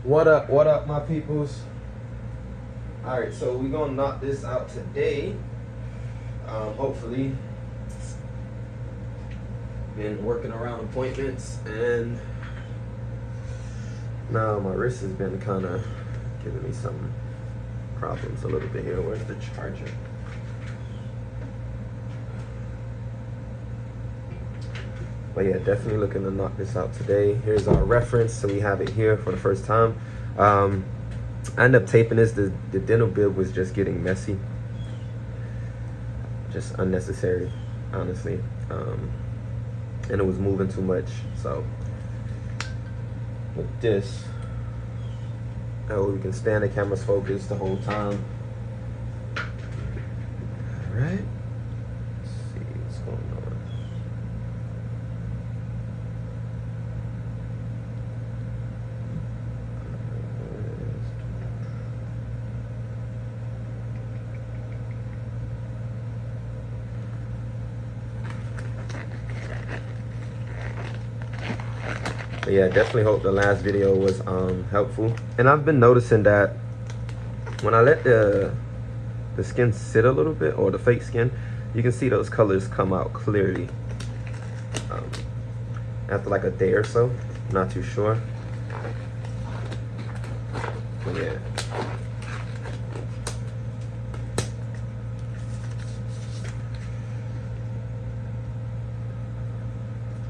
What up, my peoples? All right, so we're gonna knock this out today. Hopefully, been working around appointments, and now my wrist has been kind of giving me some problems a little bit here. Where's the charger? But yeah, definitely looking to knock this out today. Here's our reference, so we have it here for the first time. I ended up taping this. The dental bib was just getting messy, just unnecessary, honestly, and it was moving too much. So with this, that way we can stand the camera's focus the whole time. All right. Let's see what's going on. But yeah, definitely hope the last video was helpful. And I've been noticing that when I let the skin sit a little bit, or the fake skin, you can see those colors come out clearly after like a day or so. Not too sure. But yeah.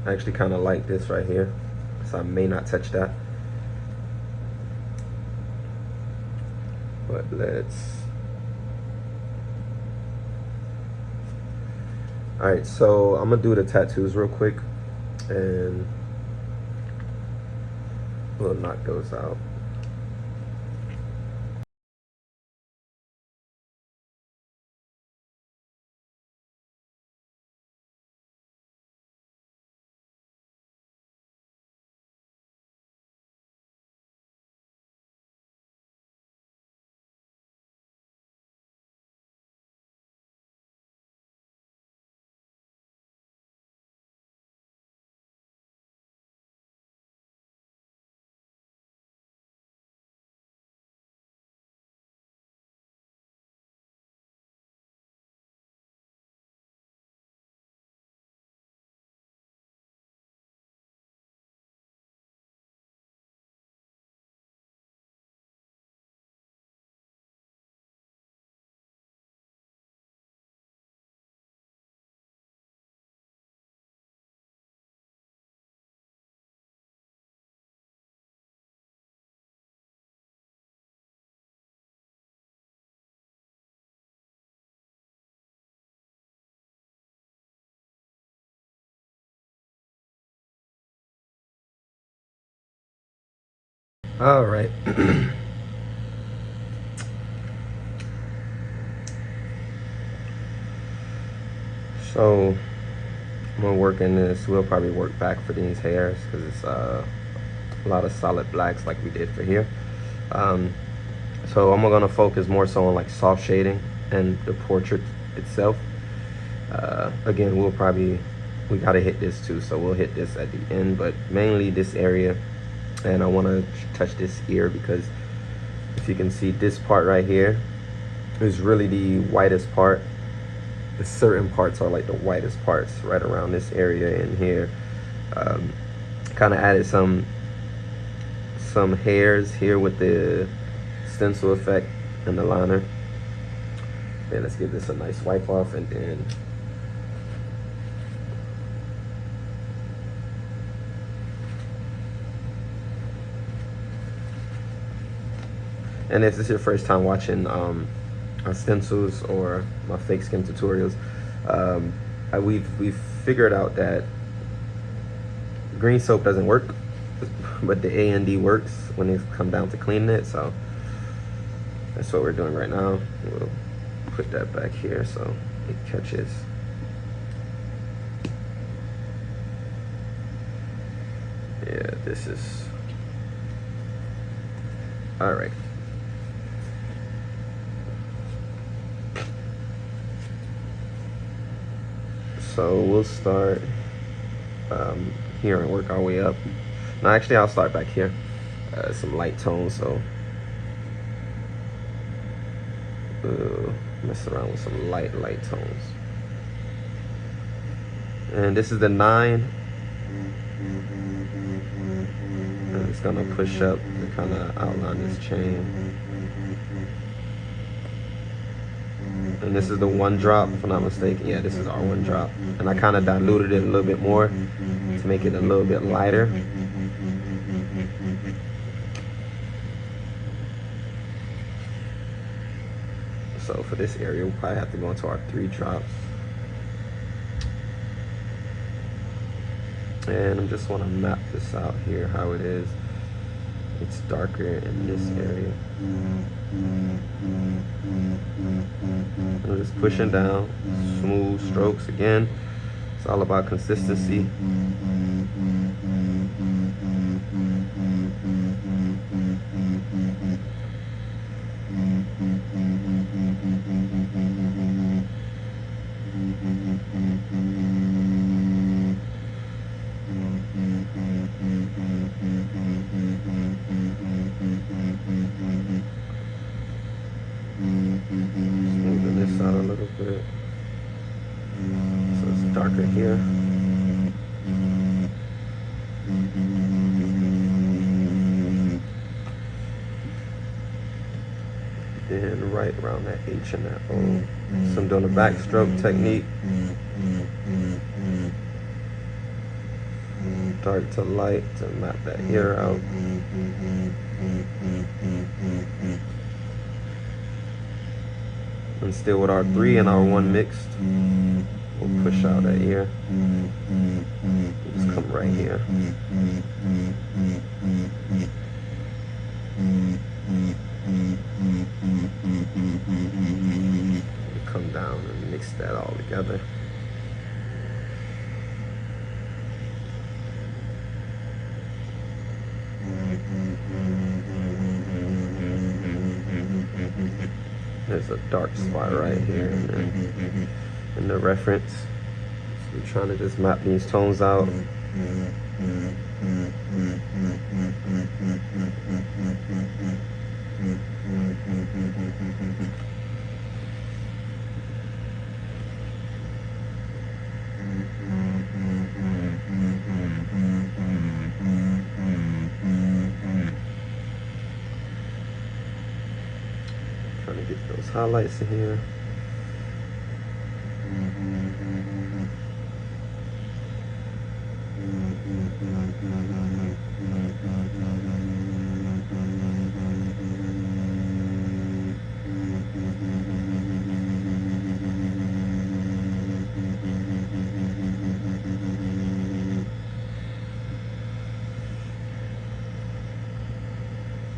I actually kind of like this right here, so I may not touch that. But let's... All right, so I'm gonna do the tattoos real quick, and we'll knock those out. All right. So I'm gonna work in this. We'll probably work back for these hairs because it's a lot of solid blacks like we did for here. So I'm gonna focus more so on like soft shading and the portrait itself. Again, we gotta hit this too, so we'll hit this at the end, but mainly this area. And I want to touch this ear because if you can see, this part right here is really the whitest part. The certain parts are like the whitest parts right around this area in here. Kind of added some hairs here with the stencil effect and the liner. Okay, let's give this a nice wipe off, and then if this is your first time watching my stencils or my fake skin tutorials, we've figured out that green soap doesn't work, but the A&D works when it comes down to cleaning it. So that's what we're doing right now. We'll put that back here so it catches. Yeah, this is all right. So we'll start here and work our way up. No, actually, I'll start back here. some light tones, so mess around with some light tones. And this is the 9. And it's gonna push up to kind of outline this chain. And this is the 1 drop, if I'm not mistaken. Yeah, this is our 1 drop. And I kind of diluted it a little bit more to make it a little bit lighter. So for this area, we'll probably have to go into our 3 drops. And I just want to map this out here, how it is. It's darker in this area. I'm just pushing down, smooth strokes again. It's all about consistency. Smoothing this out a little bit. So it's darker here. Then right around that H and that O. So I'm doing a backstroke technique. Dark to light to map that ear out. And still with our 3 and our 1 mixed, we'll push out that ear. Just come right here. Come down and mix that all together. There's a dark spot right here in the reference. So we're trying to just map these tones out. Trying to get those highlights in here.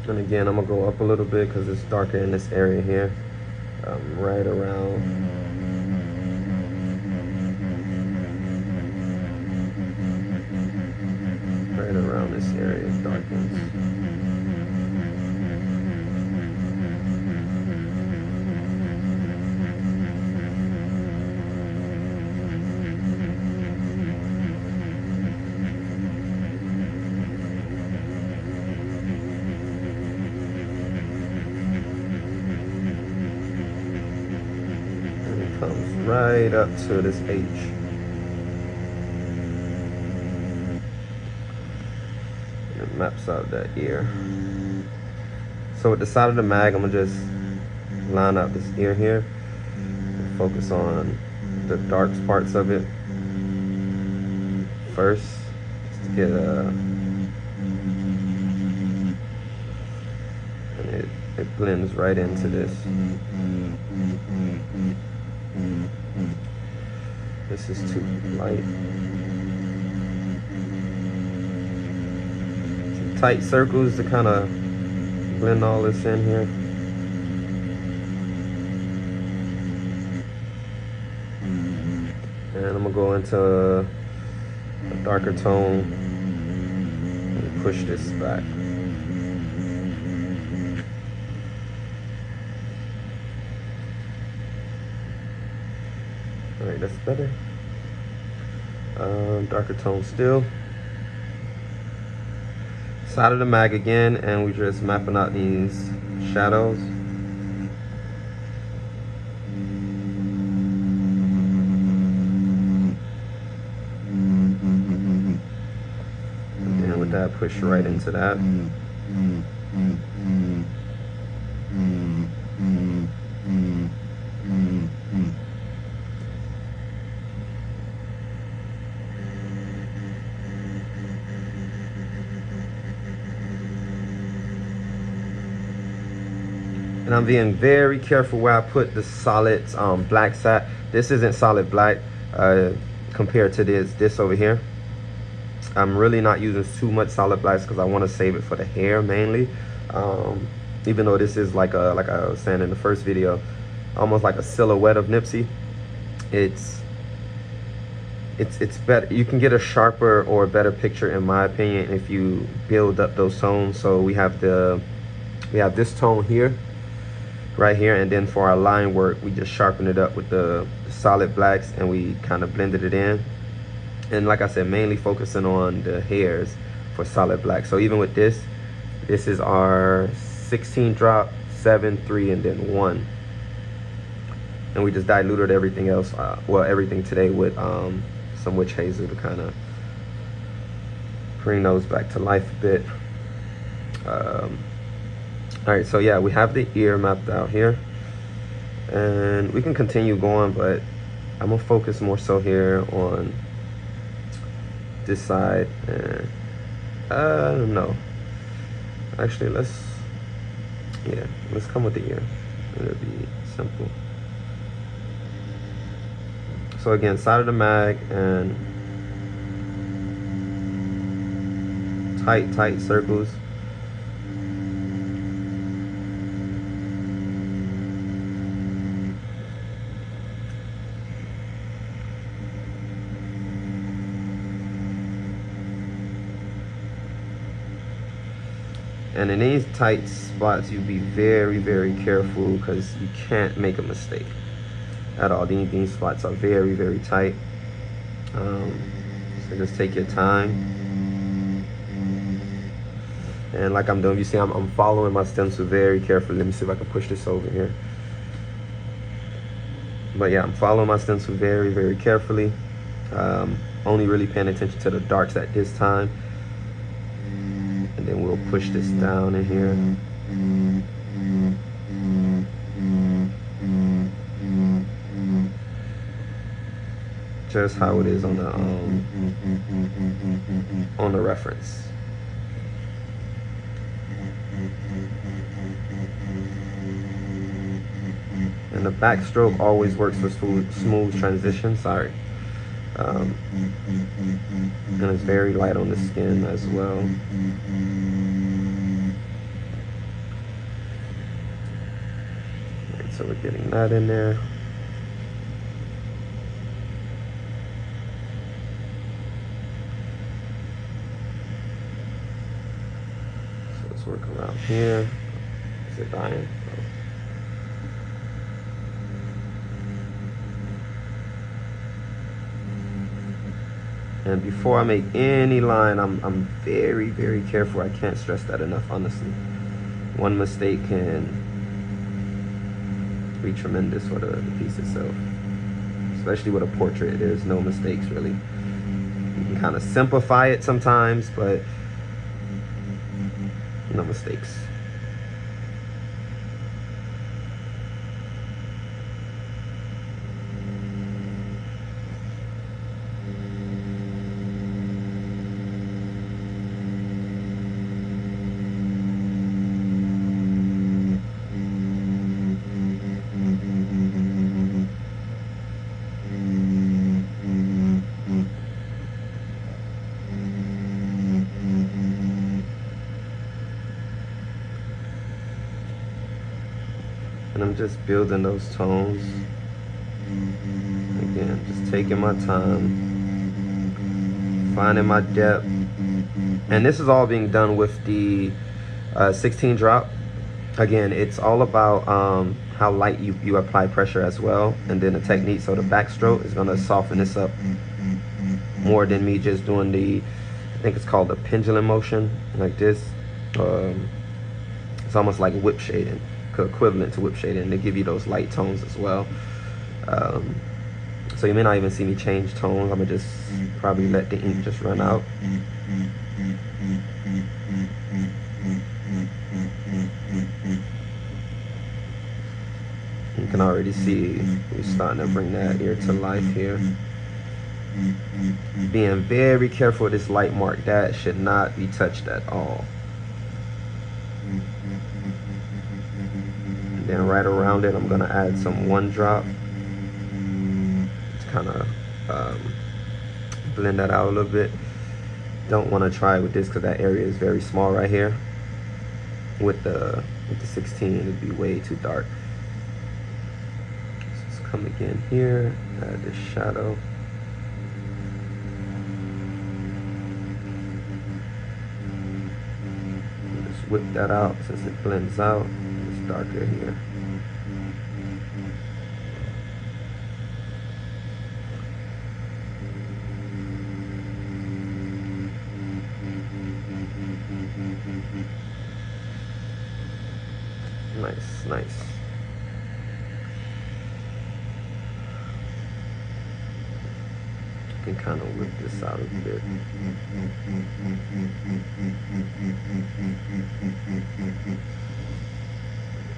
And again, I'm gonna go up a little bit because it's darker in this area here, right around. Right around this area is darkens. Comes right up to this H. And it maps out that ear. So with the side of the mag, I'm gonna just line out this ear here and focus on the dark parts of it first, just to get and it blends right into this. This is too light. Some tight circles to kind of blend all this in here. And I'm gonna go into a darker tone and push this back. Alright, that's better. Darker tone still. side of the mag again, and we're just mapping out these shadows. And then with that, push right into that. And I'm being very careful where I put the solids blacks at. This isn't solid black compared to this over here. I'm really not using too much solid blacks because I want to save it for the hair mainly. Even though this is like I was saying in the first video, almost like a silhouette of Nipsey. It's better. You can get a sharper or a better picture, in my opinion, if you build up those tones. So we have this tone here, right here, and then for our line work, we just sharpen it up with the solid blacks, and we kind of blended it in. And like I said, mainly focusing on the hairs for solid black. So even with this is our 16 drop, 7, 3, and then 1. And we just diluted everything else, well, everything today with some witch hazel to kind of bring those back to life a bit. All right, so yeah, we have the ear mapped out here, and we can continue going, but I'm gonna focus more so here on this side. And I don't know, actually let's come with the ear. It'll be simple. So again, side of the mag and tight circles. And in these tight spots, you be very, very careful because you can't make a mistake at all. These spots are very, very tight. So just take your time. And like I'm doing, you see I'm following my stencil very carefully. Let me see if I can push this over here. But yeah, I'm following my stencil very, very carefully. Only really paying attention to the darks at this time. And then we'll push this down in here. Just how it is on the reference. And the backstroke always works for smooth transition. Sorry. And it's very light on the skin as well. Right, so we're getting that in there. So let's work around here. Is it dying? Oh. And before I make any line, I'm very, very careful. I can't stress that enough, honestly. One mistake can be tremendous for the piece itself. Especially with a portrait, there's no mistakes really. You can kind of simplify it sometimes, but no mistakes. And I'm just building those tones. Again, just taking my time, finding my depth. And this is all being done with the 16 drop. Again, it's all about how light you apply pressure as well, and then the technique. So the backstroke is gonna soften this up more than me just doing the I think it's called a pendulum motion, like this. Um, it's almost like whip shading, equivalent to whip shading. They give you those light tones as well. Um, so you may not even see me change tones. I'm gonna just probably let the ink just run out. You can already see we're starting to bring that ear to life here. Being very careful with this light mark. That should not be touched at all. And then right around it, I'm gonna add some one drop. Just kind of blend that out a little bit. Don't want to try with this because that area is very small right here. With the 16, it'd be way too dark. Let's come again here, add this shadow. Just whip that out since it blends out. It's darker here. Nice, nice. You can kind of whip this out a bit.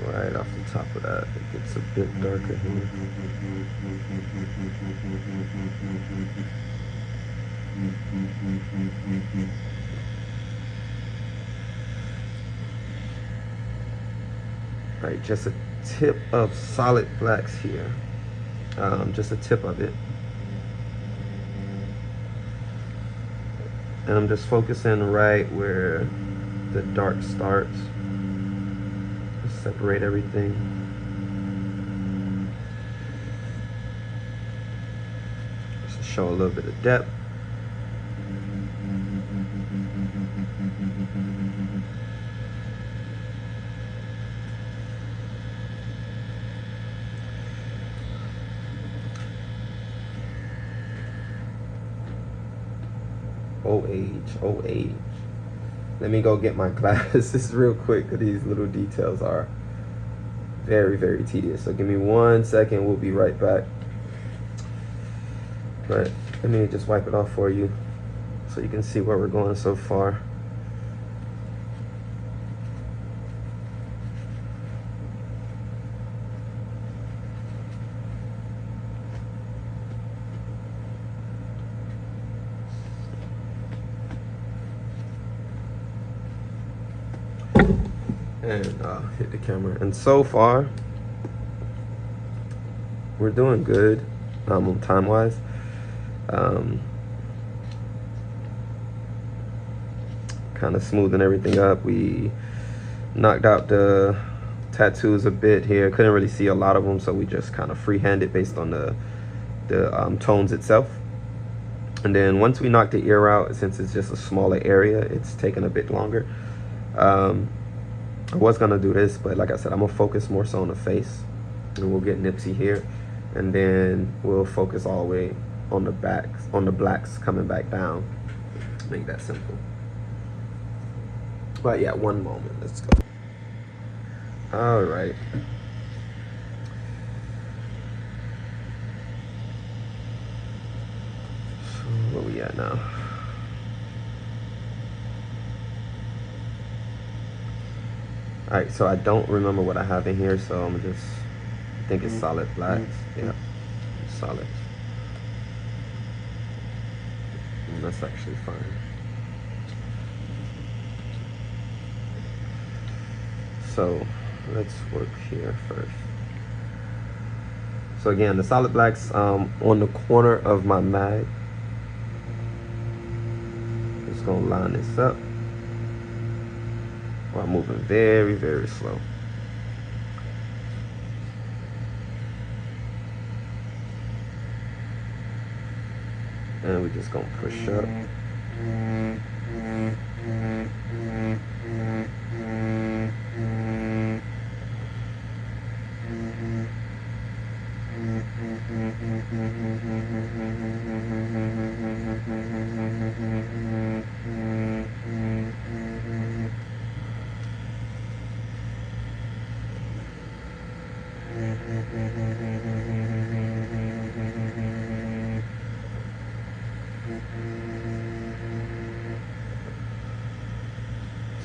Right off the top of that, it gets a bit darker here. Right, just a tip of solid blacks here. Just a tip of it. And I'm just focusing right where the dark starts. Just separate everything. Just to show a little bit of depth. Oh age. Let me go get my glasses real quick because these little details are very, very tedious. So give me 1 second, we'll be right back. But let me just wipe it off for you so you can see where we're going so far. And hit the camera. And so far, we're doing good, time-wise. Kind of smoothing everything up. We knocked out the tattoos a bit here. Couldn't really see a lot of them, so we just kind of freehanded based on the tones itself. And then once we knocked the ear out, since it's just a smaller area, it's taking a bit longer. I was gonna do this, but like I said, I'm gonna focus more so on the face, and we'll get Nipsey here, and then we'll focus all the way on the backs, on the blacks coming back down. Make that simple. But yeah, one moment, let's go. All right. So where we at now? All right, so I don't remember what I have in here, so I'm just, I think it's solid blacks. Yeah, solid. And that's actually fine. So let's work here first. So again, the solid blacks on the corner of my mag. Just gonna line this up while moving very, very slow. And we're just gonna push up.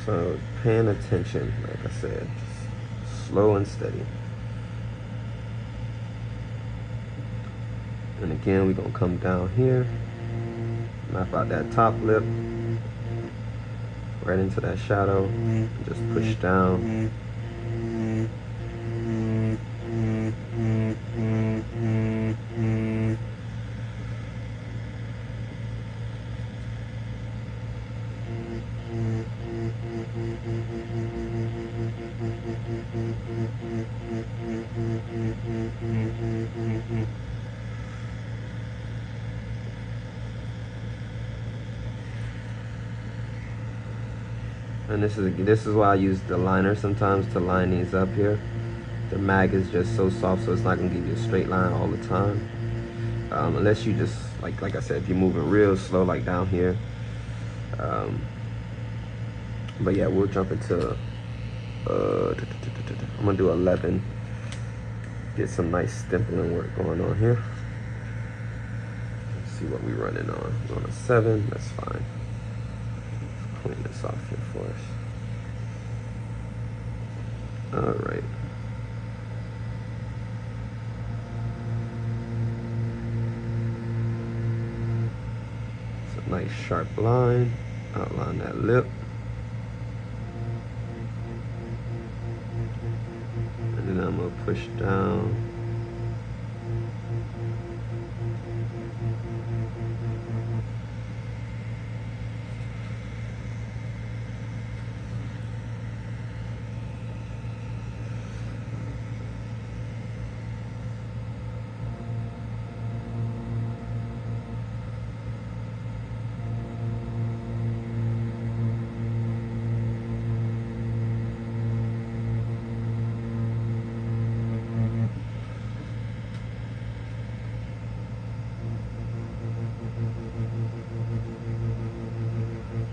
So paying attention, like I said, just slow and steady. And again, we're gonna come down here, map out that top lip, right into that shadow, and just push down. And this is why I use the liner sometimes to line these up here. The mag is just so soft, so it's not gonna give you a straight line all the time. Unless you just, like I said, if you're moving real slow, like down here. But yeah, we'll jump into, I'm gonna do 11. Get some nice stippling work going on here. Let's see what we're running on. We're on a 7, that's fine. Clean this off here for us. All right. It's a nice sharp line. Outline that lip. And then I'm gonna push down.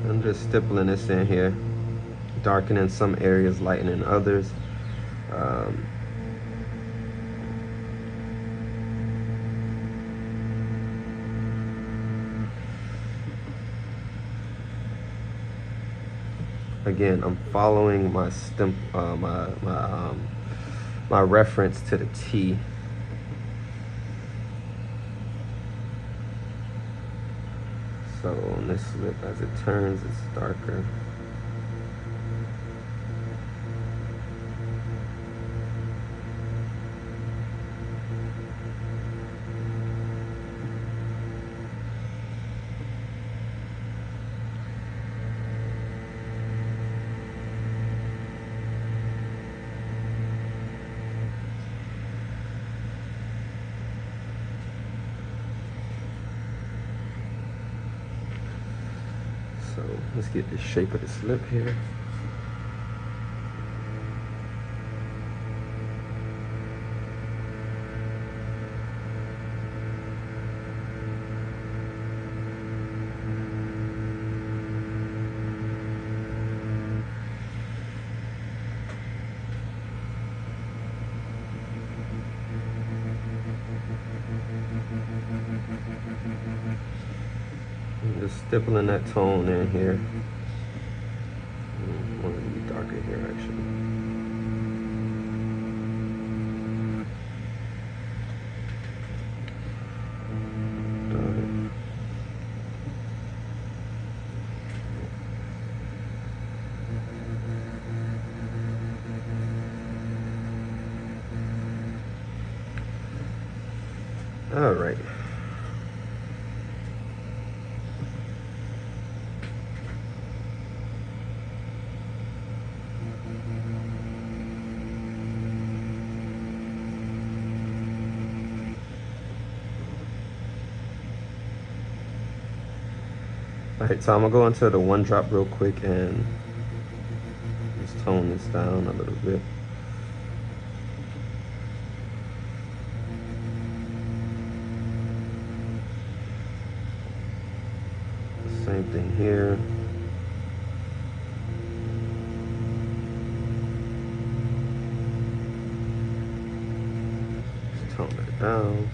I'm just stippling this in here, darkening some areas, lightening others. Again, I'm following my my reference to the T. So on this lip, as it turns, it's darker. So let's get the shape of this lip here. Just stippling that tone in here. I want it to be darker here, actually. All right. Alright, so I'm gonna go into the one drop real quick and just tone this down a little bit. Same thing here. Just tone it down.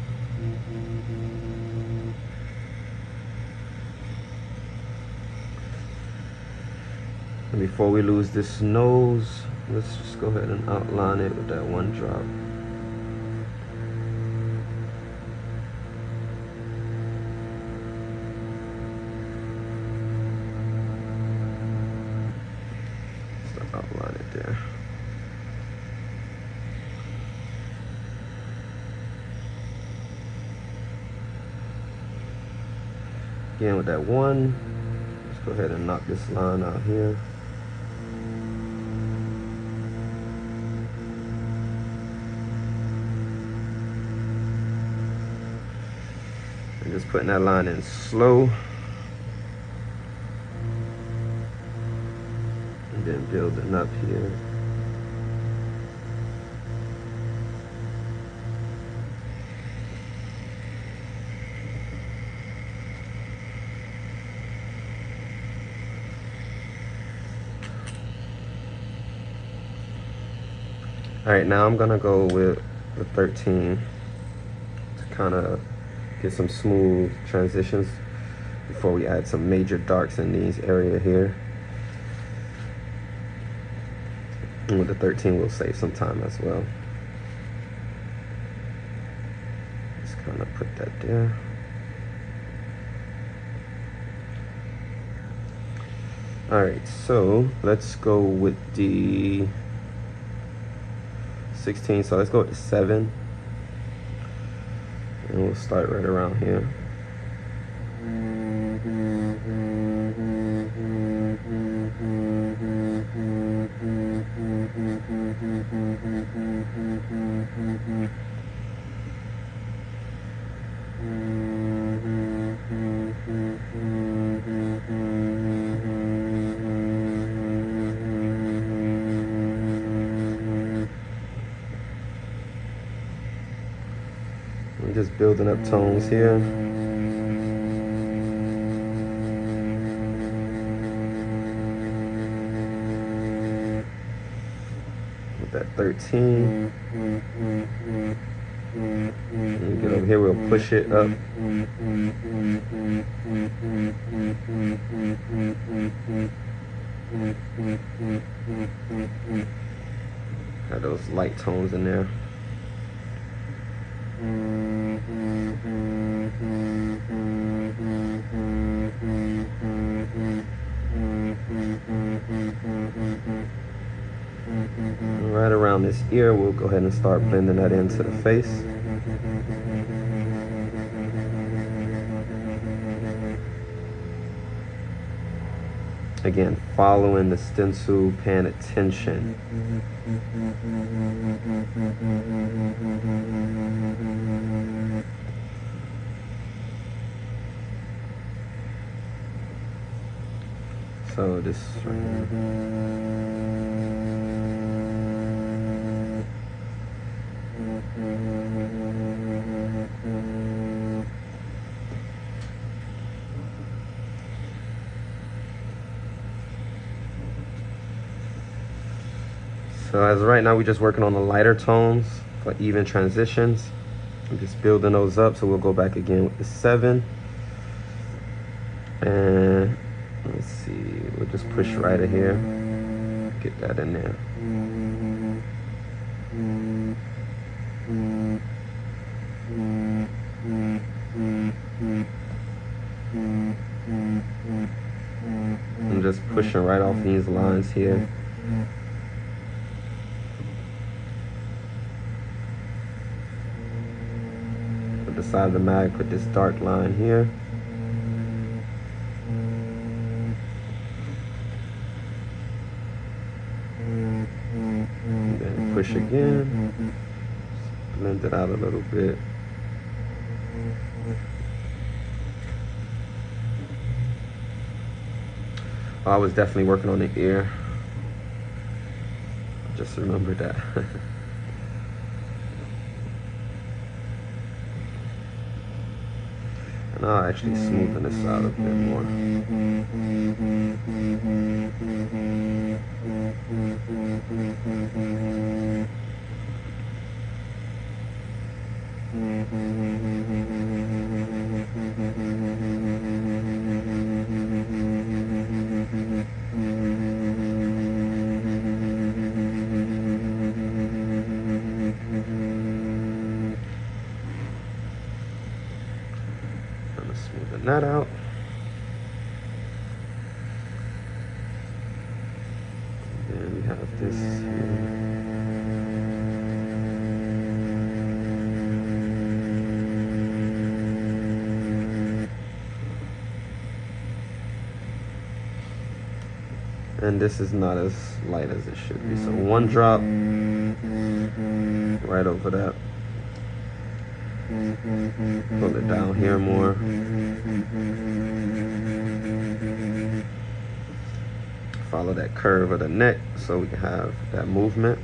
And before we lose this nose, let's just go ahead and outline it with that one drop. Just outline it there. Again with that one, let's go ahead and knock this line out here. And just putting that line in slow. And then building up here. All right, now I'm gonna go with the 13 to kind of get some smooth transitions before we add some major darks in these area here. And with the 13, we'll save some time as well. Just kind of put that there. All right, so let's go with the 16, so let's go with the 7. And we'll start right around here. I'm just building up tones here. With that 13. When we get over here, we'll push it up. Have those light tones in there. Right around this ear, we'll go ahead and start blending that into the face. Again, following the stencil, paying attention. So this right here. So as of right now, we're just working on the lighter tones for even transitions. I'm just building those up, so we'll go back again with the 7. And let's see, we'll just push right in here, get that in there. I'm just pushing right off these lines here. With the side of the mag, put this dark line here. And then push again. Just blend it out a little bit. I was definitely working on the ear. Just remember that. And I'll actually smoothen this out a bit more. And we have this here. And this is not as light as it should be. So one drop right over that. Pull it down here more. Follow that curve of the neck so we can have that movement.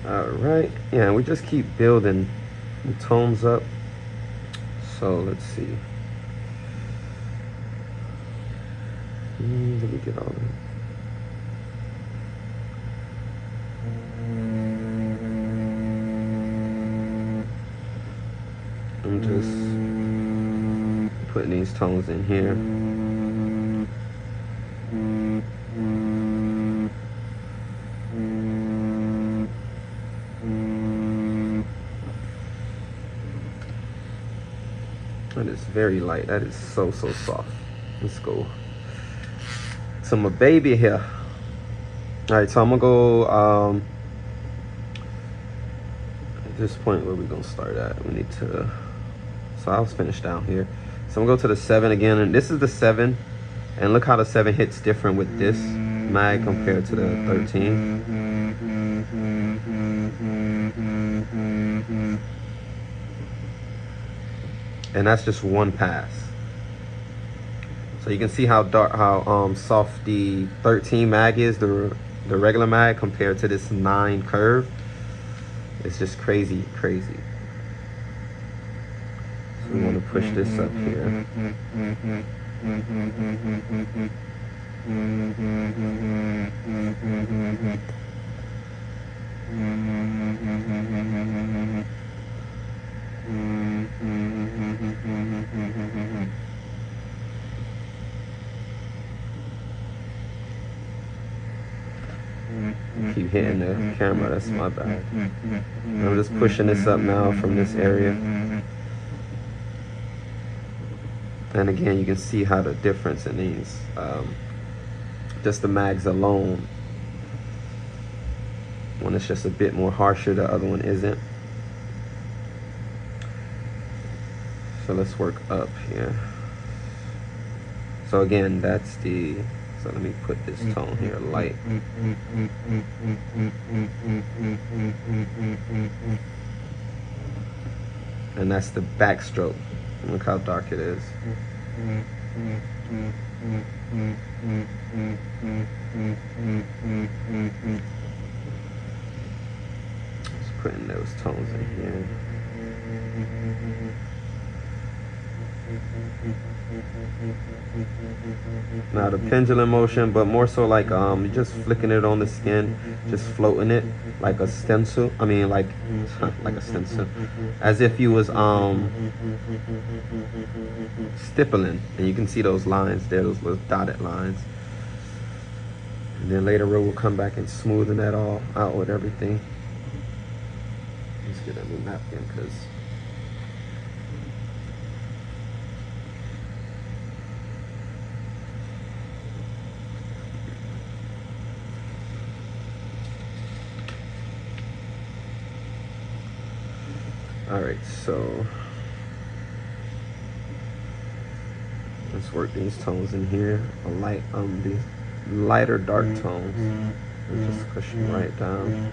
Alright, yeah, we just keep building the tones up. So let's see. Let me get all that. I'm just putting these tones in here. That is very light. That is so soft. Let's go to my baby here. All right, so I'm gonna go at this point where we're gonna start at. We need to, so I'll finish down here. So I'm gonna go to the 7 again, and this is the 7, and look how the 7 hits different with this mag compared to the 13. And that's just one pass. So you can see how dark, how soft the 13 mag is, the regular mag compared to this 9 curve. It's just crazy. So we want to push this up here. Keep hitting the camera, that's my bad. I'm just pushing this up now from this area. And again, you can see how the difference in these, just the mags alone. One is just a bit more harsher, the other one isn't. So let's work up here. So again, that's the, so let me put this tone here, light. And that's the backstroke. Look how dark it is. Just putting those tones in here. Now the pendulum motion, but more so like you're just flicking it on the skin, just floating it like a stencil. I mean like a stencil, as if you was stippling, and you can see those lines there, those little dotted lines. And then later we'll come back and smoothen that all out with everything. Let's get a new napkin because all right, so let's work these tones in here. A light, these lighter dark tones. And just push them right down.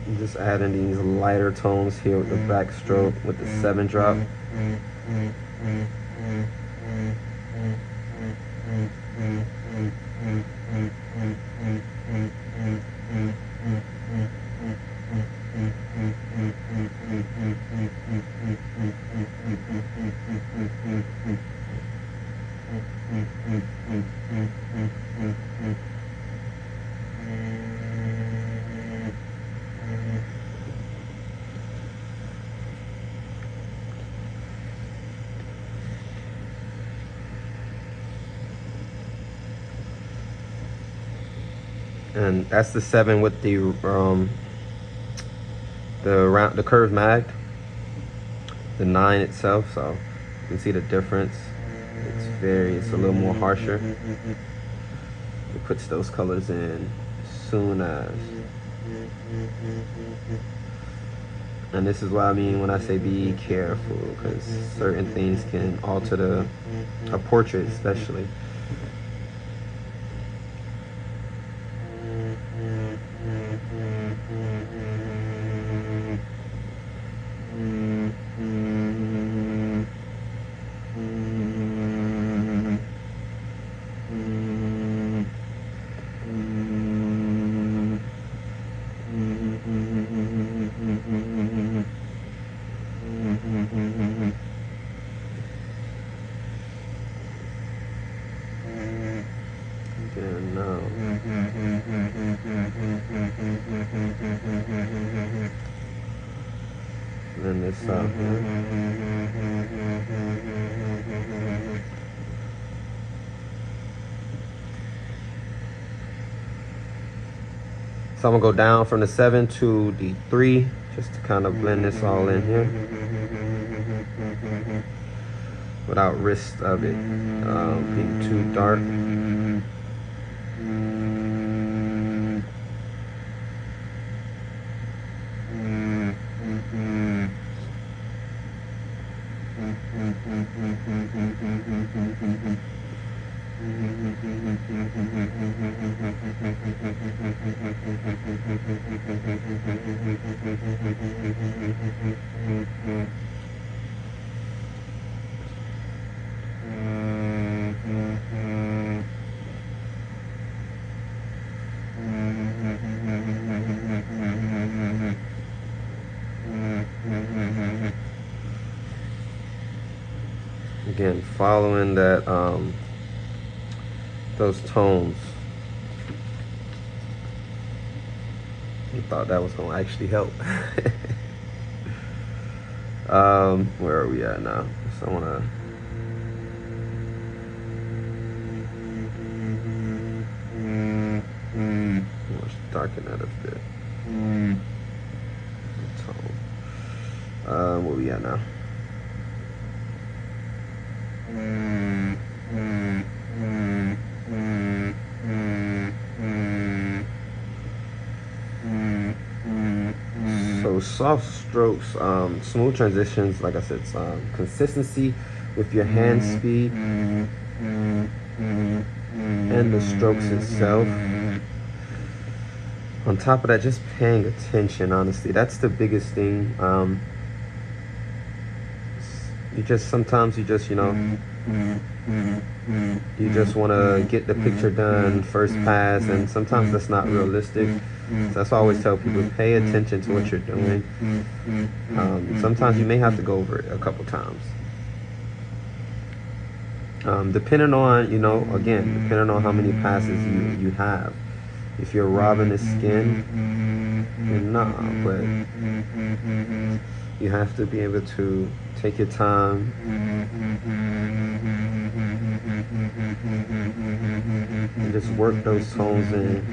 I'm just adding these lighter tones here with the backstroke, with the 7 drop. And that's the 7 with the curved mag, the 9 itself. So you can see the difference. It's a little more harsher. It puts those colors in as soon as. And this is what I mean when I say be careful, because certain things can alter a portrait, especially. Then this up here. So I'm gonna go down from the 7 to the 3, just to kind of blend this all in here, without risk of it being too dark. Again, following that those tones. I thought that was gonna actually help. Where are we at now? So I wanna darken that a bit. Tone. Where we at now? So soft strokes, smooth transitions, like I said, consistency with your hand speed and the strokes itself. On top of that, just paying attention, honestly. That's the biggest thing. Sometimes you just want to get the picture done first pass, and sometimes that's not realistic. So that's why I always tell people, pay attention to what you're doing. Sometimes you may have to go over it a couple times. Depending on, depending on how many passes you have. If you're robbing the skin, then nah, but you have to be able to take your time and just work those tones in.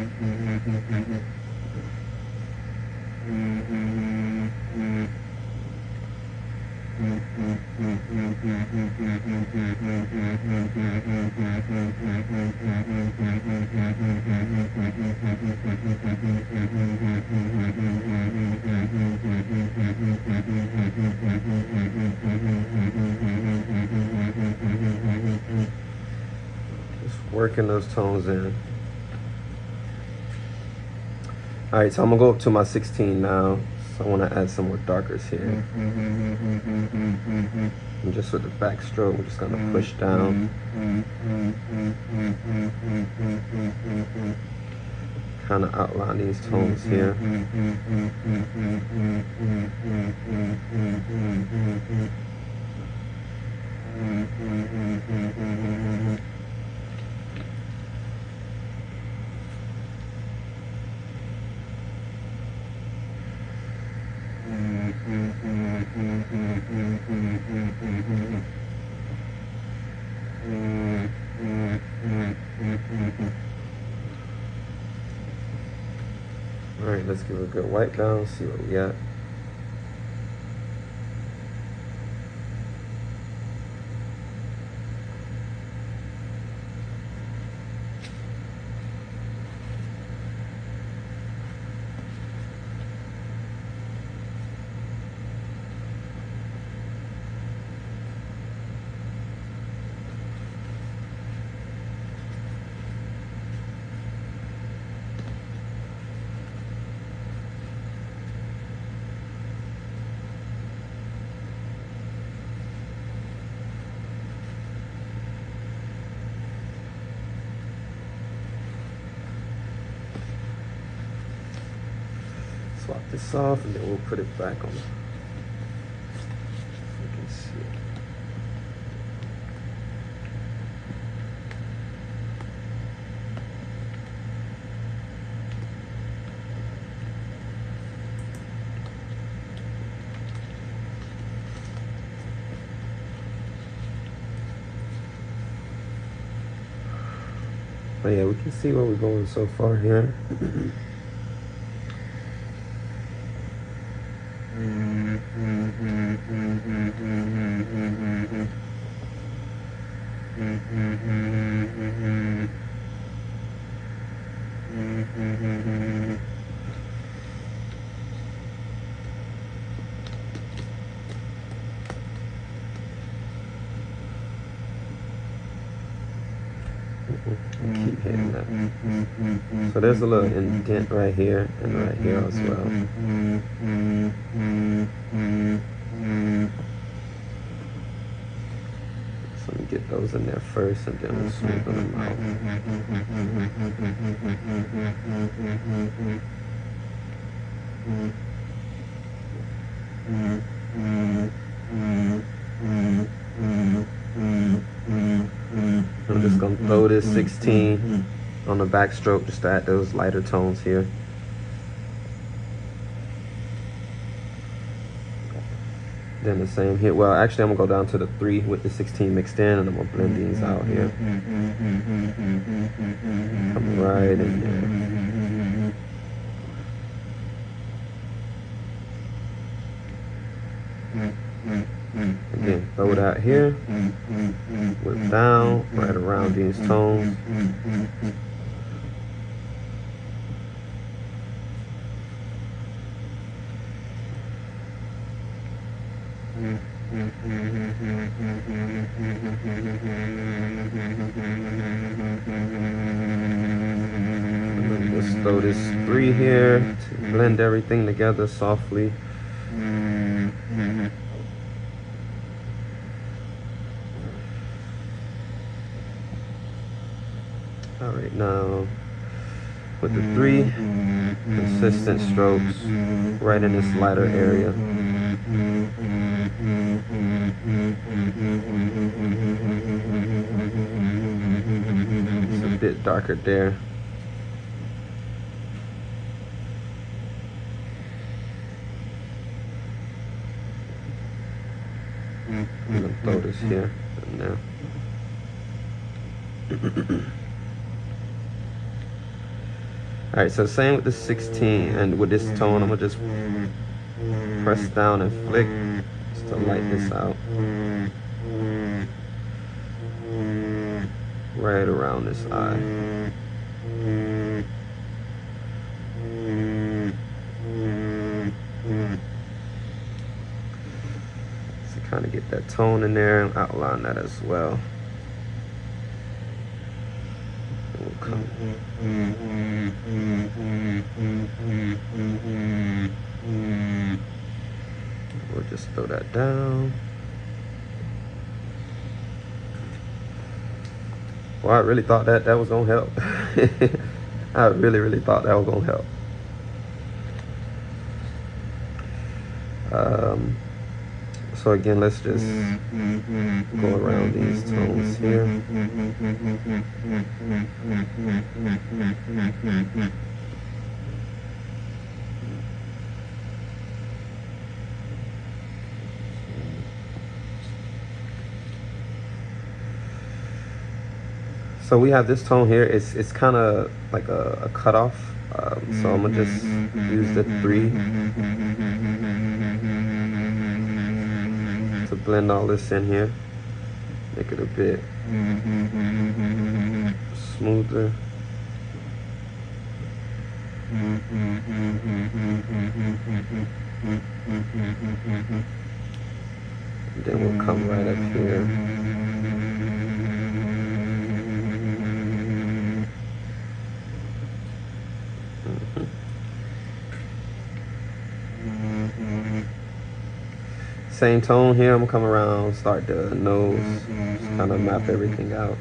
Just working those tones in. All right, so I'm gonna go up to my 16 now. So I want to add some more darkers here. And just with the back stroke, we're just going to push down. Kind of outline these tones here. let's give it a good wipe down, see what we got. Swap this off and then we'll put it back on. You can see it. But yeah, we can see where we're going so far here. Keep hitting that. So there's a little indent right here and right here as well. So let me get those in there first and then we'll smooth them out. I'm just going to throw this 16 on the backstroke just to add those lighter tones here. Then the same here. Well, actually, I'm going to go down to the 3 with the 16 mixed in, and I'm going to blend these out here. Come right in there. Again, throw it out here, whip down, right around these tones. Let's throw this 3 here to blend everything together softly. All right, now with the 3 consistent strokes right in this lighter area. It's a bit darker there. I'm gonna throw this here and there. All right, so same with the 16, and with this tone, I'm gonna just press down and flick just to light this out. Right around this eye. So kind of get that tone in there and outline that as well. We'll come. We'll just throw that down. Well, I really thought that was gonna help. I really thought that was gonna help. So again, let's just go around these tones here. So we have this tone here. It's kind of like a cutoff. So I'm gonna just use the 3 to blend all this in here, make it a bit smoother. And then we'll come right up here. Same tone here. I'm gonna come around, start the nose, just kind of map everything out.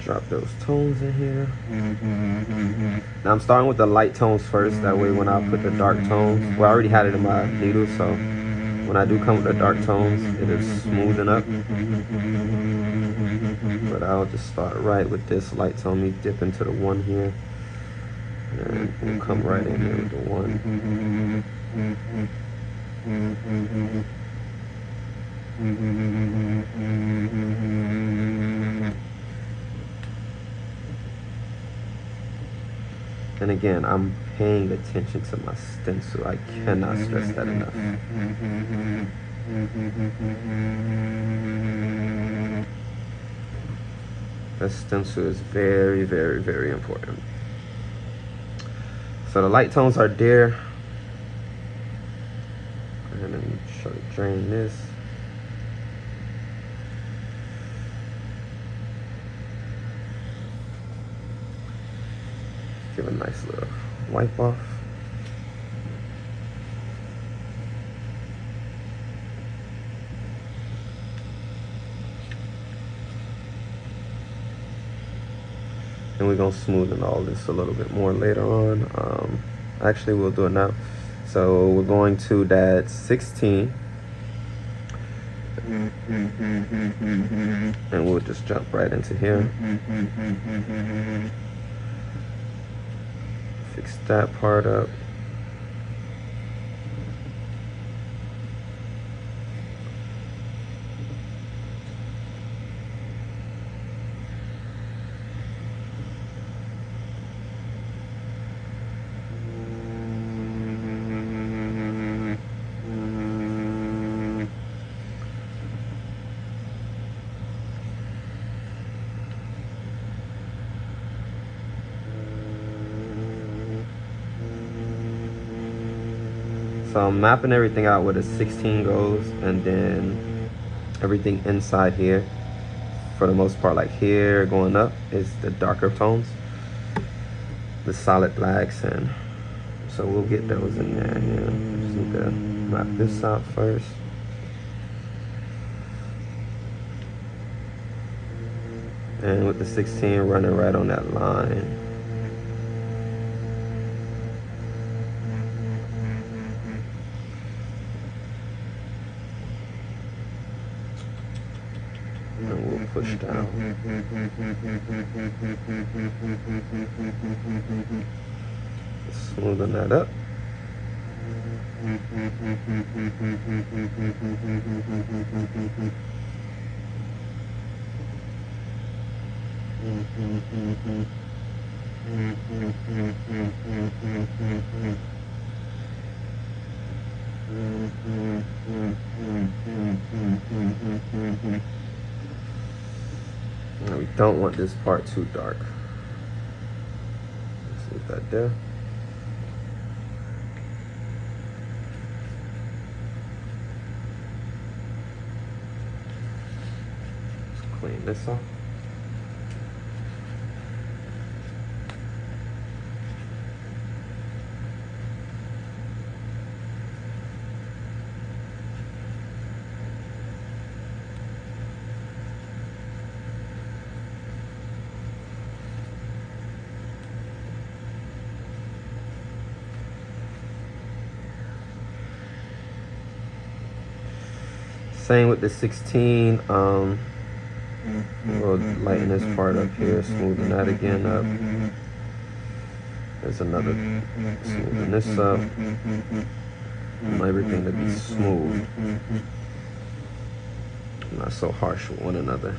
Drop those tones in here. Now I'm starting with the light tones first. That way when I put the dark tones, well, I already had it in my needle, so when I do come with the dark tones, it is smoothing up. But I'll just start right with this light tone. Me dip into the 1 here. And we'll come right in here with the 1. And again, I'm paying attention to my stencil. I cannot stress that enough. That stencil is very, very, very important. So the light tones are there. And then try to drain this. Give a nice little wipe off. And we're gonna smoothen all this a little bit more later on. Actually, we'll do it now. So we're going to that 16. And we'll just jump right into here. Fix that part up. So I'm mapping everything out where the 16 goes, and then everything inside here, for the most part, like here going up, is the darker tones, the solid blacks, and so we'll get those in there. Yeah. Just need to map this out first. And with the 16 running right on that line. And we'll push down. Smoothing that up. Now we don't want this part too dark. Let's leave that there. Let's clean this off. Same with the 16. We'll lighten this part up here, smoothen that again up. There's another, smoothing this up. I want everything to be smooth, not so harsh with one another.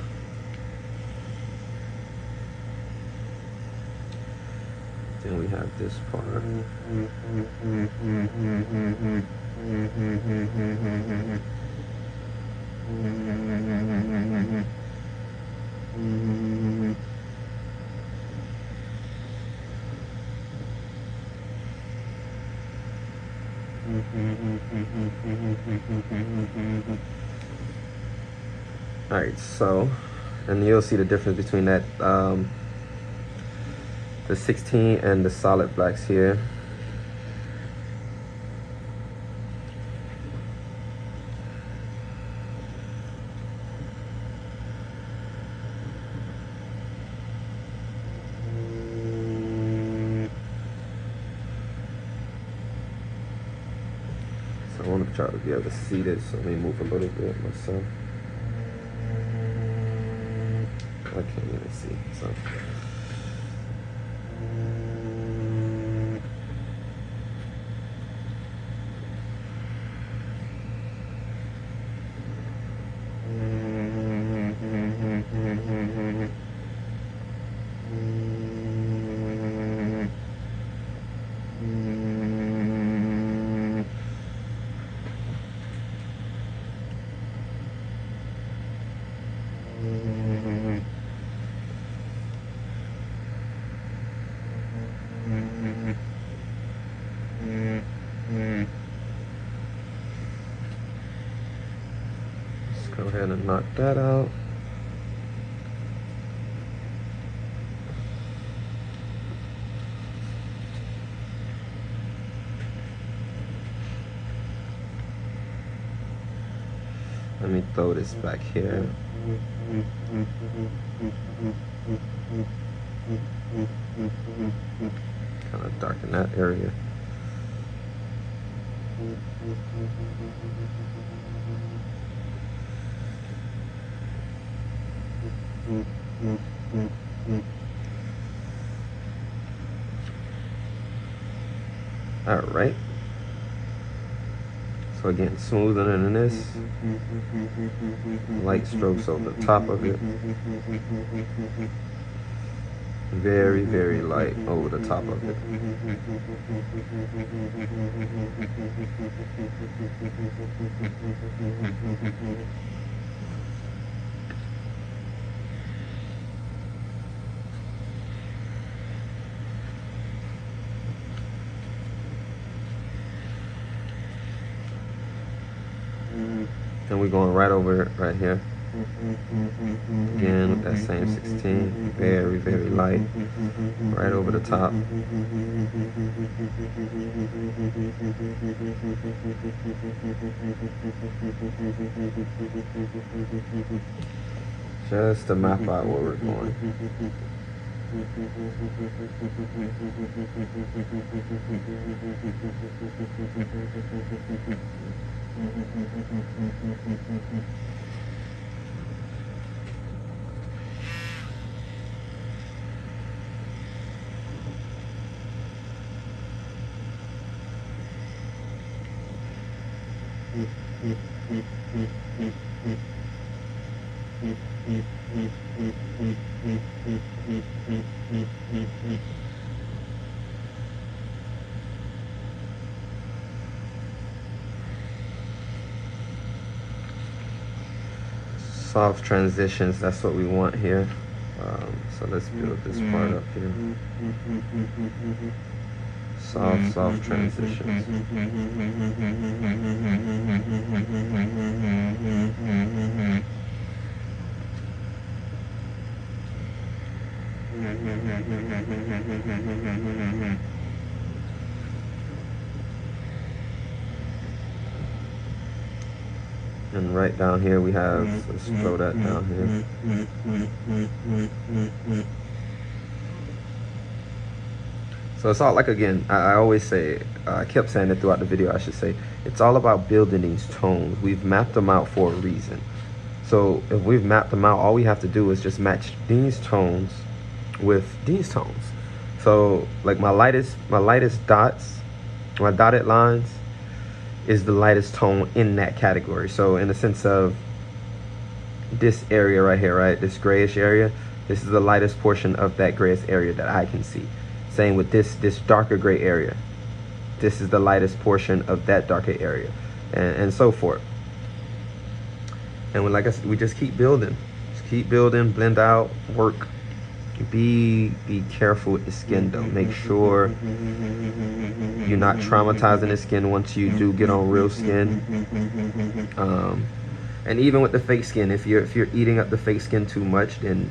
Then we have this part. All right, so, and you'll see the difference between that, the 16 and the solid blacks here. So I want to try to be able to see this, so let me move a little bit myself. I can't even see, so. Go ahead and knock that out. Let me throw this back here. Kind of darken that area. All right. So again, smoothing it in this. Light strokes over the top of it. Very, very light over the top of it. Then we're going right over it right here. Again with that same 16, very, very light, right over the top. Just to map out where we're going. Soft transitions, that's what we want here. So let's build this part up here. Soft transitions. And right down here we have, let's throw that down here. So it's all like, again, I always say, I kept saying it throughout the video, I should say, it's all about building these tones. We've mapped them out for a reason. So if we've mapped them out, all we have to do is just match these tones with these tones. So like my lightest dots, my dotted lines is the lightest tone in that category. So in the sense of this area right here, right, this grayish area, this is the lightest portion of that grayish area that I can see. Same with this darker gray area. This is the lightest portion of that darker area, and so forth. And like I said, we just keep building. Just keep building, blend out, work. Be careful with the skin though. Make sure you're not traumatizing the skin once you do get on real skin. And even with the fake skin, if you're eating up the fake skin too much, then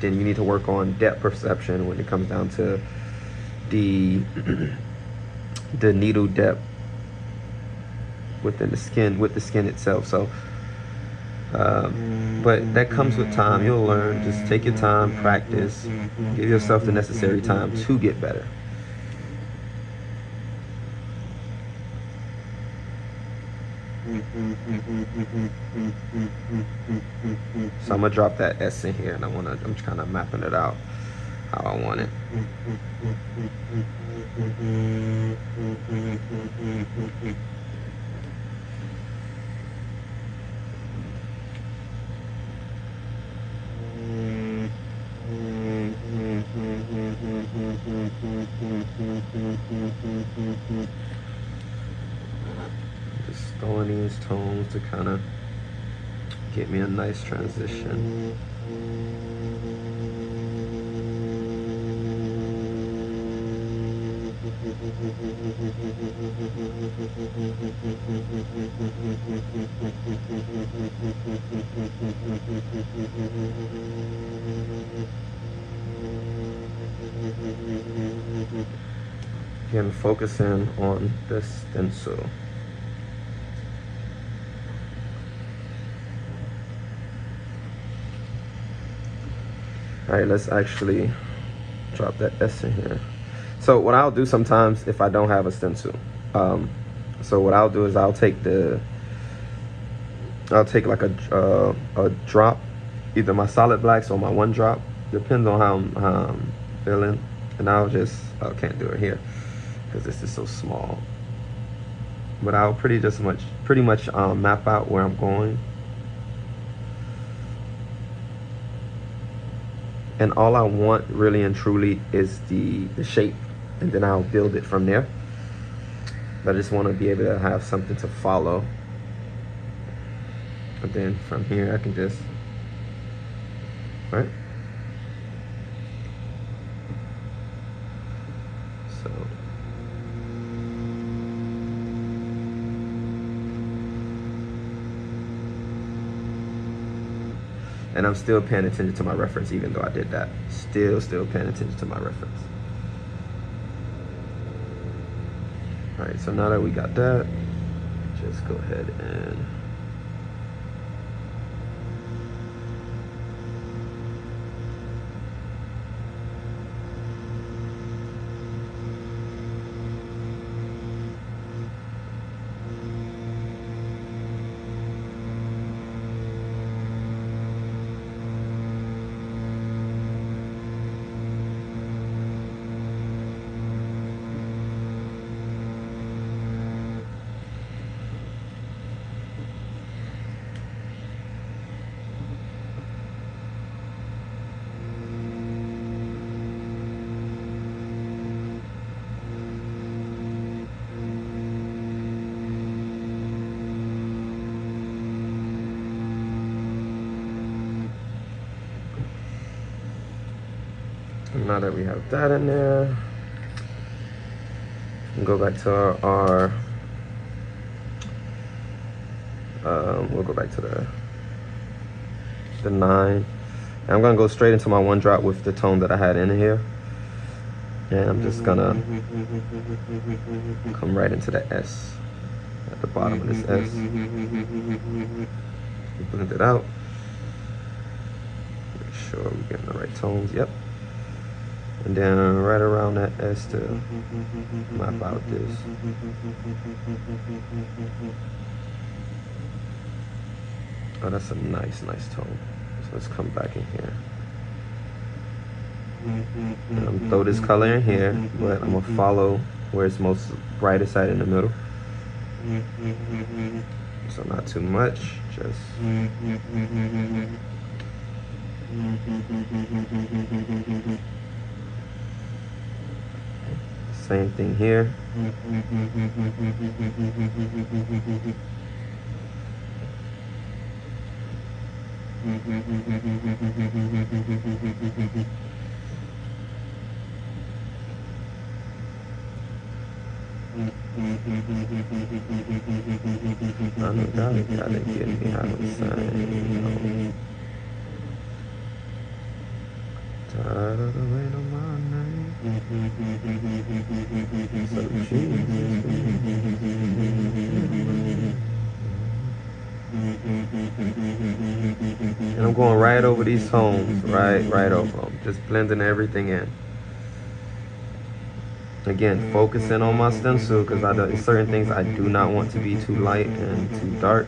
you need to work on depth perception when it comes down to the needle depth within the skin, with the skin itself. So but that comes with time. You'll learn. Just take your time, practice, give yourself the necessary time to get better. So I'm gonna drop that S in here, and I'm just kind of mapping it out how I want it. Just throwing these tones to kind of get me a nice transition. Again, focusing on the stencil. All right, let's actually drop that S in here. So what I'll do sometimes if I don't have a stencil, so what I'll do is I'll take like a drop, either my solid blacks or my one drop, depends on how I'm feeling, and I'll just, I can't do it here because this is so small, but I'll pretty much map out where I'm going. And all I want really and truly is the shape, and then I'll build it from there. But I just want to be able to have something to follow. But then from here I can just, right? So. And I'm still paying attention to my reference, even though I did that. Still paying attention to my reference. All right, so now that we got that, just go ahead and now that we have that in there, we'll go back to our we'll go back to the 9. And I'm gonna go straight into my one drop with the tone that I had in here, and I'm just gonna come right into the S at the bottom of this S. Blend it out. Make sure we're getting the right tones. Yep. And then right around that S to map out this. Oh, that's a nice tone. So let's come back in here. And I'm gonna throw this color in here, but I'm gonna follow where it's most brightest at in the middle. So not too much, just same thing here. I know gotta get me out of sign. Tired of the weight of my name. So and I'm going right over these tones, right over them, just blending everything in. Again, focusing on my stencil because there's certain things I do not want to be too light and too dark,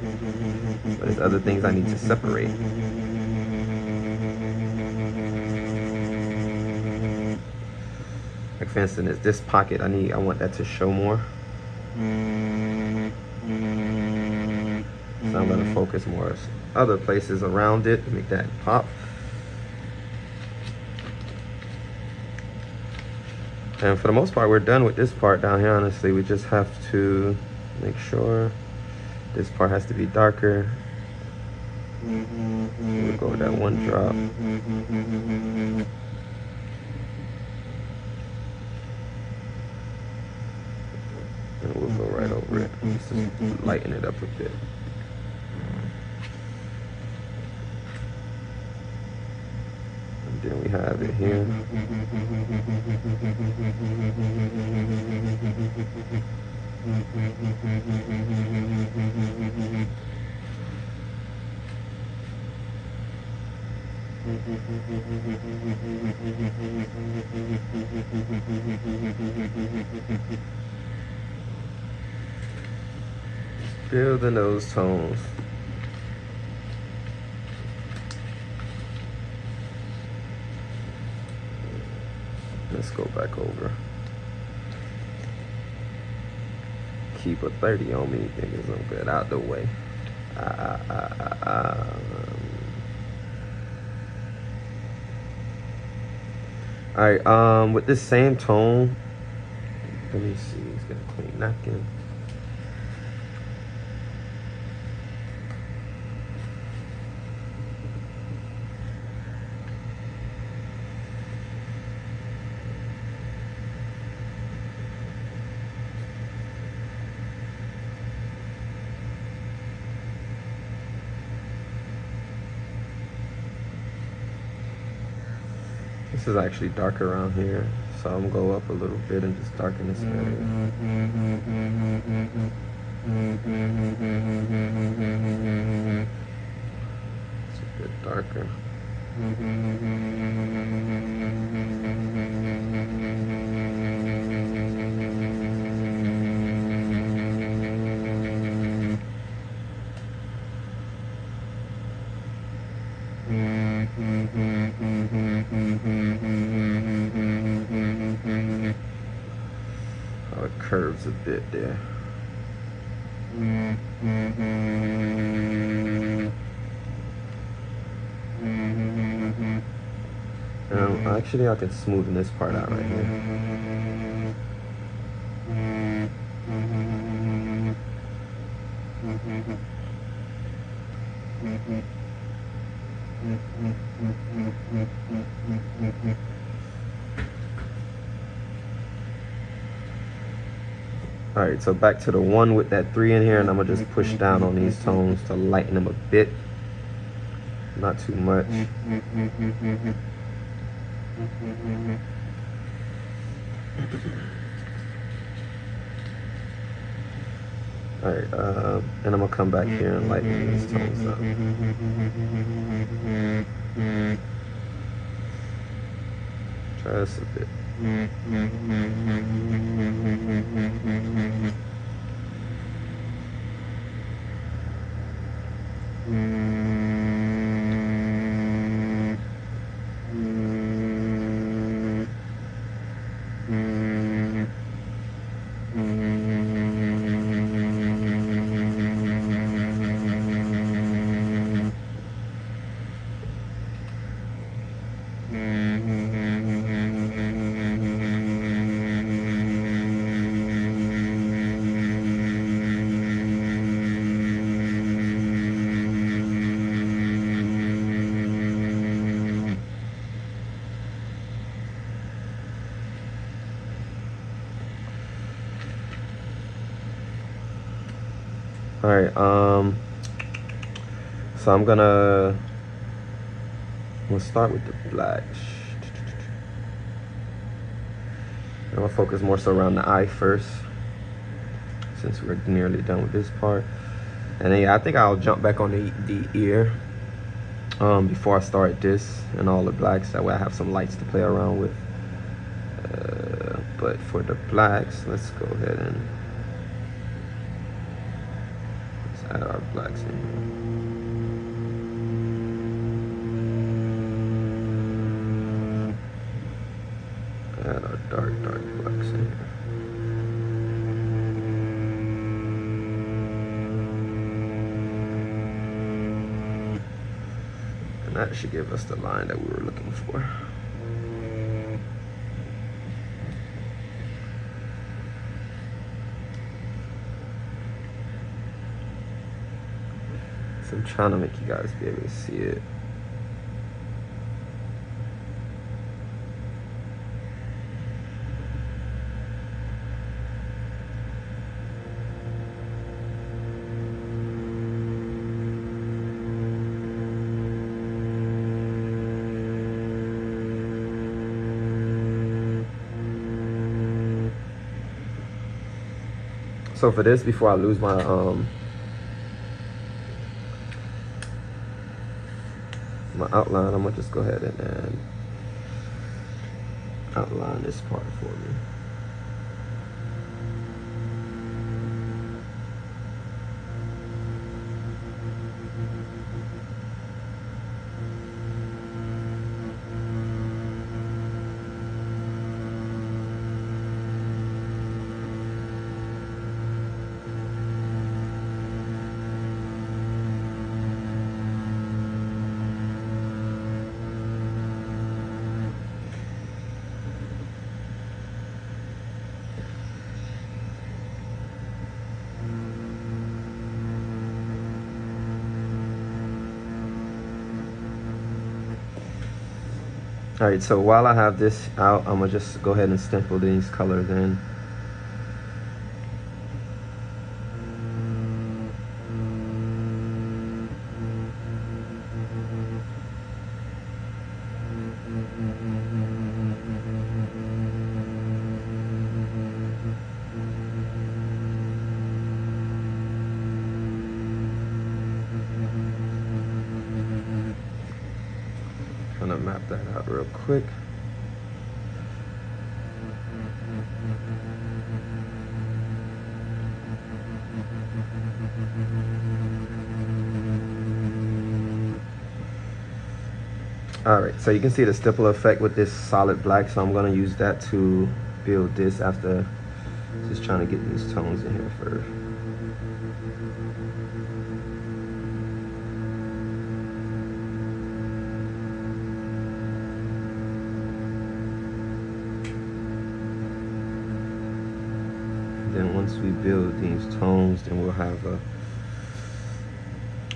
but there's other things I need to separate. Like for instance, this pocket, I want that to show more. So I'm gonna focus more other places around it to make that pop. And for the most part, we're done with this part down here, honestly. We just have to make sure this part has to be darker. We'll go with that one drop. And we'll go right over it. Just lighten it up a bit. And then we have it here. Building those tones. Let's go back over. Keep a 30 on me, niggas. I'm good out the way. Alright, with this same tone, let me see, it's got a clean napkin. This is actually darker around here, so I'm gonna go up a little bit and just darken this area. It's a bit darker. Oh, it curves a bit there. Actually, I can smoothen this part out right here. Alright, so back to the one with that 3 in here, and I'm gonna just push down on these tones to lighten them a bit. Not too much. Alright, and I'm gonna come back here and lighten these tones up. Try this a bit. All right, so we'll start with the black. I'm gonna focus more so around the eye first, since we're nearly done with this part. And then, yeah, I think I'll jump back on the ear before I start this and all the blacks. That way I have some lights to play around with. But for the blacks, let's go ahead and add our blacks in here. Add our dark blacks in here. And that should give us the line that we were looking for. So I'm trying to make you guys be able to see it. So for this, before I lose my outline, I'm gonna just go ahead and outline this part for me. All right, so while I have this out, I'm gonna just go ahead and stipple these colors in. Gonna map that out real quick. All right, so you can see the stipple effect with this solid black, so I'm gonna use that to build this after just trying to get these tones in here first. Then once we build these tones, then we'll have a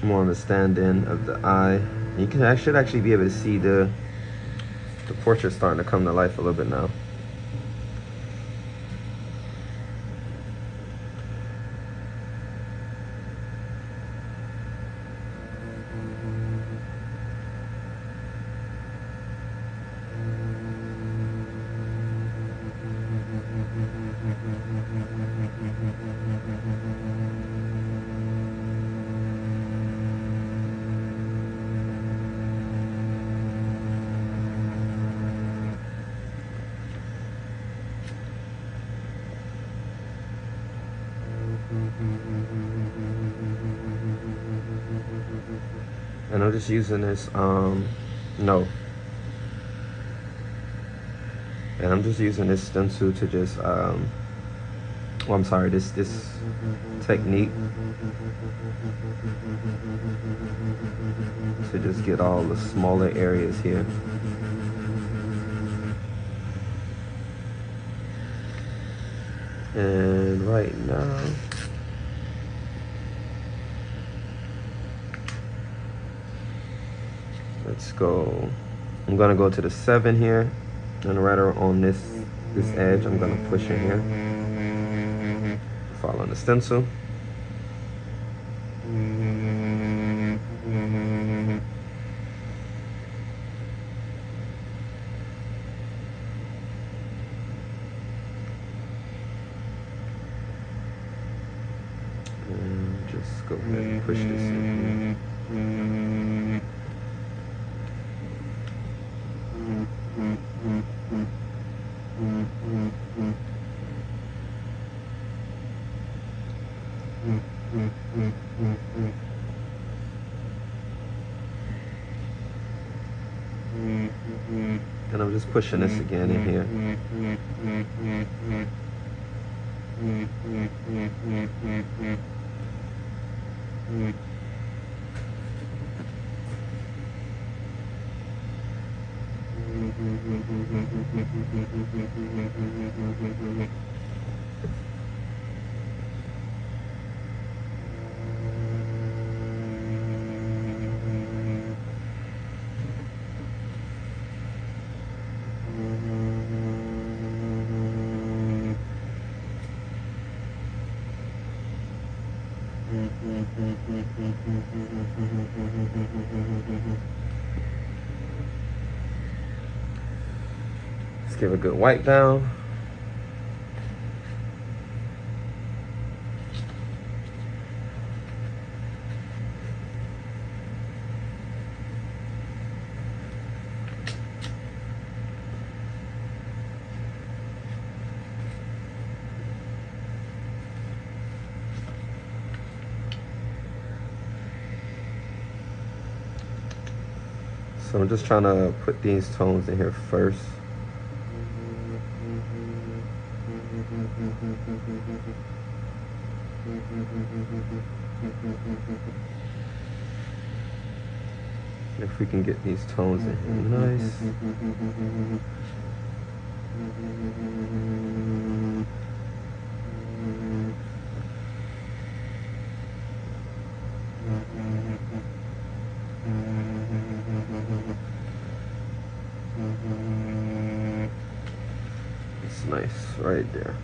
more understanding of the eye. You can should actually be able to see the portrait starting to come to life a little bit now. And I'm just using this, no. And I'm just using this stencil to just, I'm sorry, this technique to just get all the smaller areas here. And right now, let's go. I'm gonna go to the 7 here, and right on this edge, I'm gonna push in here. Follow the stencil. And just go ahead and push this in here. And I'm just pushing this again in here. Let's give a good wipe down. So I'm just trying to put these tones in here first. If we can get these tones in here nice. It's nice right there.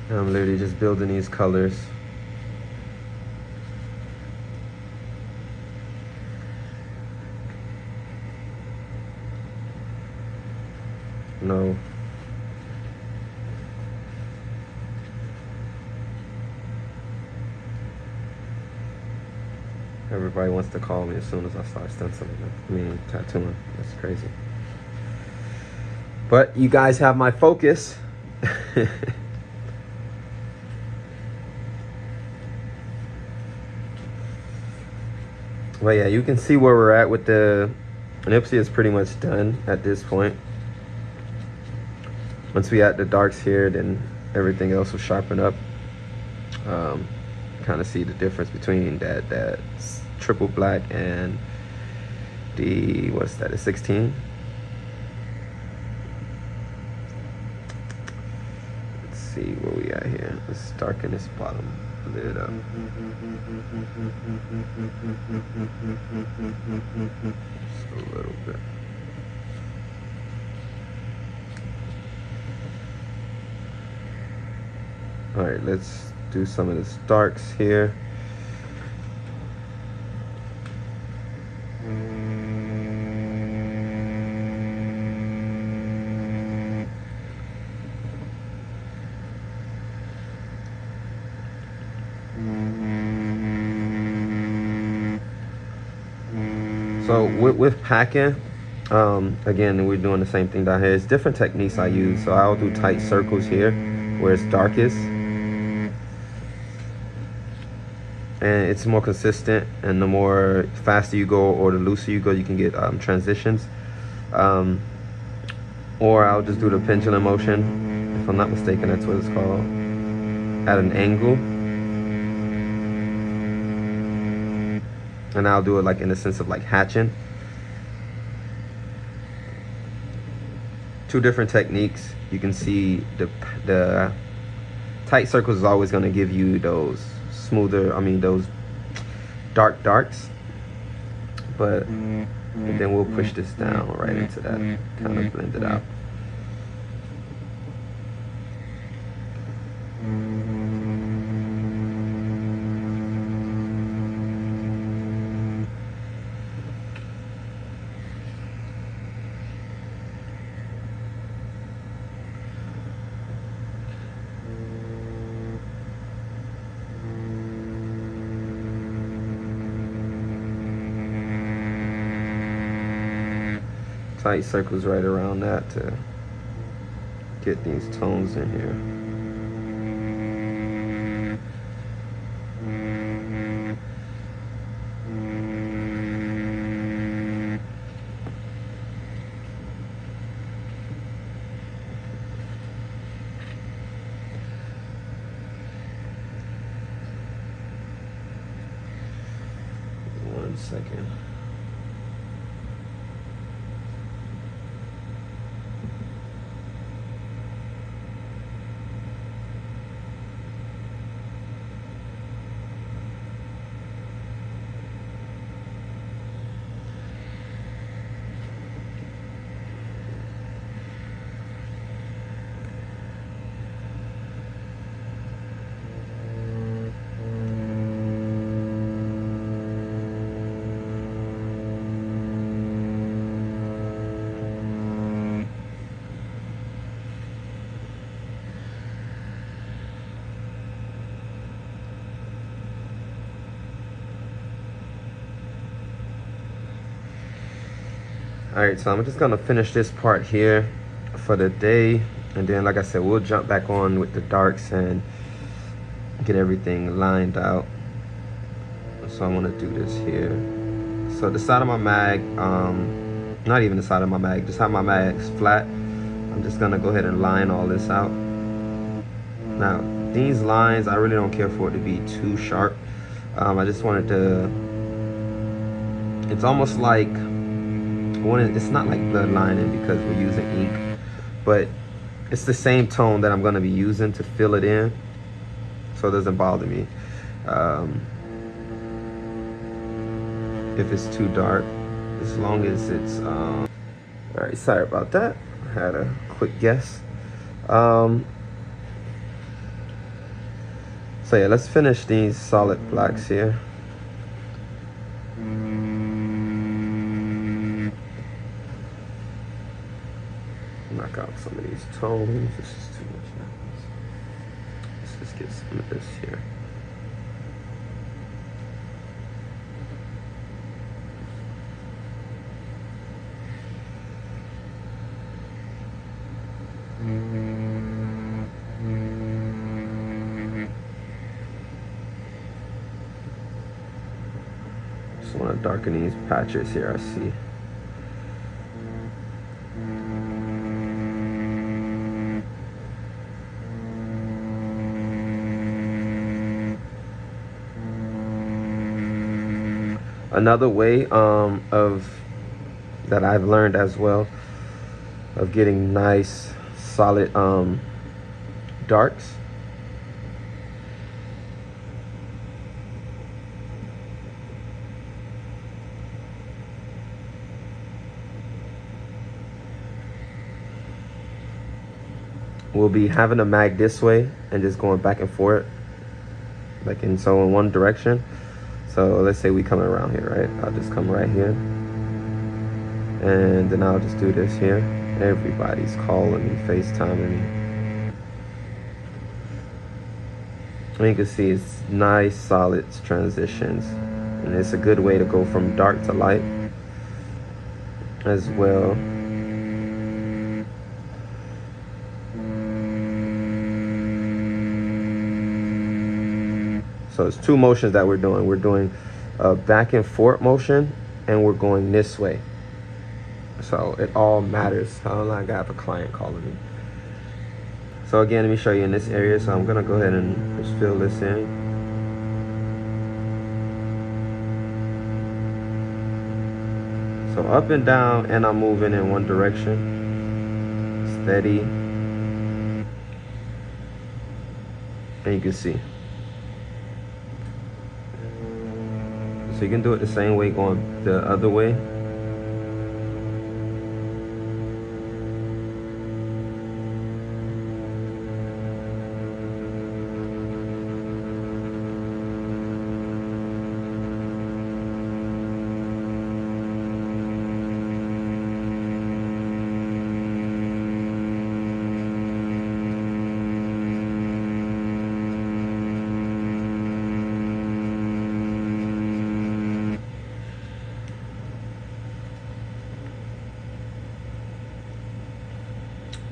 I'm literally just building these colors. No. Everybody wants to call me as soon as I start stenciling. I mean, tattooing. That's crazy. But you guys have my focus. But yeah, you can see where we're at with the Nipsey is pretty much done at this point. Once we add the darks here, then everything else will sharpen up. Kind of see the difference between that triple black and the, what's that, a 16? Let's see where we at here. Let's darken this bottom lid up. Just a little bit. All right, let's do some of this darks here. So with packing, again, we're doing the same thing down here. It's different techniques I use. So I'll do tight circles here where it's darkest. And it's more consistent, and the more faster you go or the looser you go, you can get transitions. Or I'll just do the pendulum motion. If I'm not mistaken, that's what it's called. At an angle. And I'll do it like in the sense of like hatching. Two different techniques. You can see the tight circles is always going to give you those smoother, those darks. But and then we'll push this down right into that, kind of blend it out. Tight circles right around that to get these tones in here. One second. Alright, so I'm just gonna finish this part here for the day, and then like I said, we'll jump back on with the darks and get everything lined out. So I'm gonna do this here. So the side of my mag, not even the side of my mag, just have my mags flat. I'm just gonna go ahead and line all this out. Now these lines, I really don't care for it to be too sharp. I just wanted to, it's almost like, it's not like blood lining because we're using ink, but it's the same tone that I'm going to be using to fill it in, so it doesn't bother me if it's too dark, as long as it's all right. Sorry about that, I had a quick guess. So yeah, let's finish these solid blacks here. Knock out some of these tones. This is too much now. Let's just get some of this here. Just want to darken these patches here, I see. Another way that I've learned as well of getting nice solid darks we'll be having a mag this way and just going back and forth, like in one direction. So let's say we come around here, right? I'll just come right here, and then I'll just do this here. Everybody's calling me, FaceTiming me. And you can see it's nice, solid transitions, and it's a good way to go from dark to light as well. So it's two motions that we're doing. We're doing a back and forth motion, and we're going this way. So it all matters. Hold on, I got a client calling me. So again, let me show you in this area. So I'm gonna go ahead and just fill this in. So up and down, and I'm moving in one direction. Steady. And you can see. So you can do it the same way going the other way.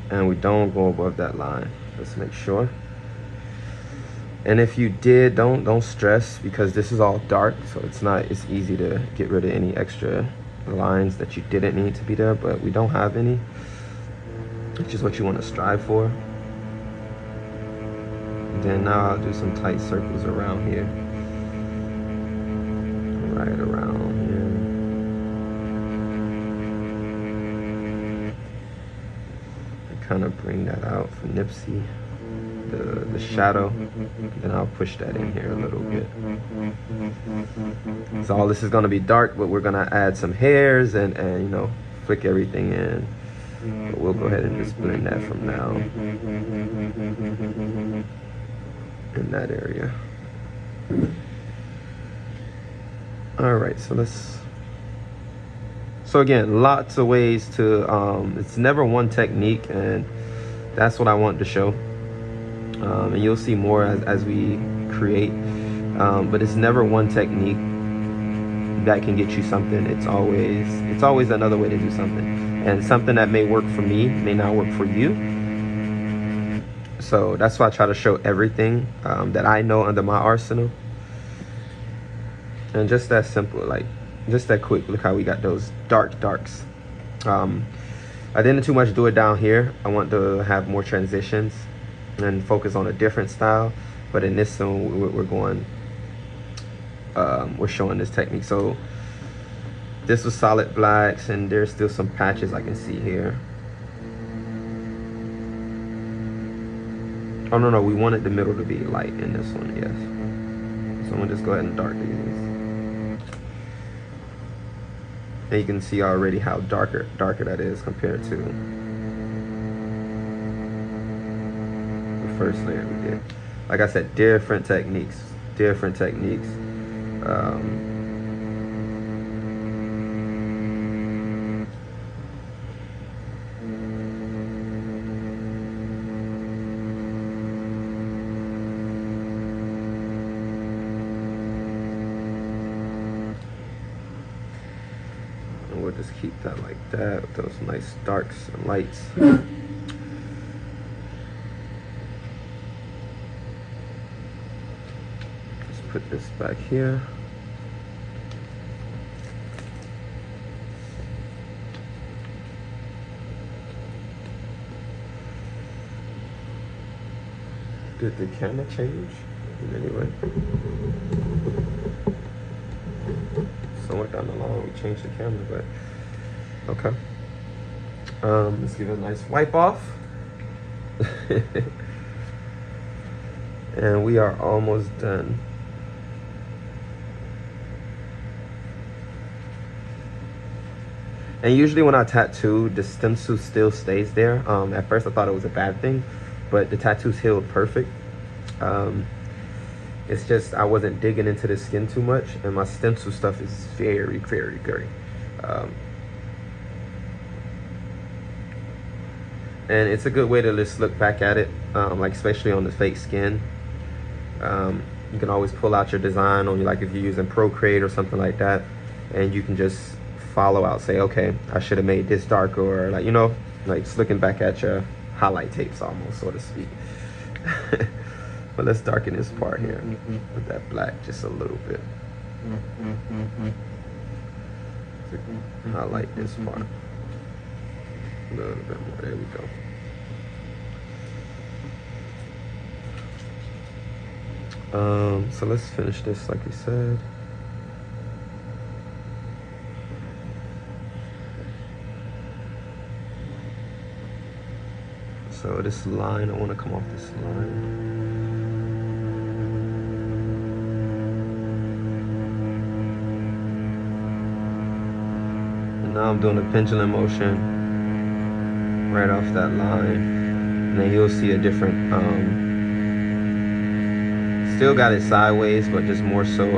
And we don't go above that line. Let's make sure. And if you did, don't stress, because this is all dark, so it's easy to get rid of any extra lines that you didn't need to be there, but we don't have any, which is what you want to strive for. And then now I'll do some tight circles around here, right around here. Kind of bring that out for Nipsey, the shadow. Then I'll push that in here a little bit. So all this is going to be dark, but we're going to add some hairs and you know, flick everything in. But we'll go ahead and just blend that from now in that area. All right, so again, lots of ways to, it's never one technique, and that's what I want to show. And you'll see more as we create, but it's never one technique that can get you something. It's always another way to do something. And something that may work for me may not work for you. So that's why I try to show everything that I know under my arsenal. And just that simple, like, just that quick. Look how we got those darks. I didn't too much do it down here. I want to have more transitions and focus on a different style. But in this one, we're showing this technique. So this was solid blacks, and there's still some patches I can see here. Oh no, we wanted the middle to be light in this one, yes. So I'm gonna just go ahead and darken these. And you can see already how darker that is compared to the first layer we did. Like I said, different techniques. We'll just keep that like that with those nice darks and lights. Just put this back here. Did the camera change in any way? Somewhere down the line we changed the camera, but okay. Let's give it a nice wipe off. And we are almost done. And usually when I tattoo, the stencil still stays there. At first I thought it was a bad thing, but the tattoos healed perfect. It's just I wasn't digging into the skin too much, and my stencil stuff is very, very, very. And it's a good way to just look back at it, like especially on the fake skin. You can always pull out your design on you, like if you're using Procreate or something like that, and you can just follow out, say, okay, I should have made this darker, or like, you know, like just looking back at your highlight tapes almost, so to speak. But let's darken this part here with that black just a little bit. To highlight this part a little bit more. There we go. So let's finish this like we said. So this line, I want to come off this line. And now I'm doing a pendulum motion right off that line. And then you'll see a different, still got it sideways, but just more so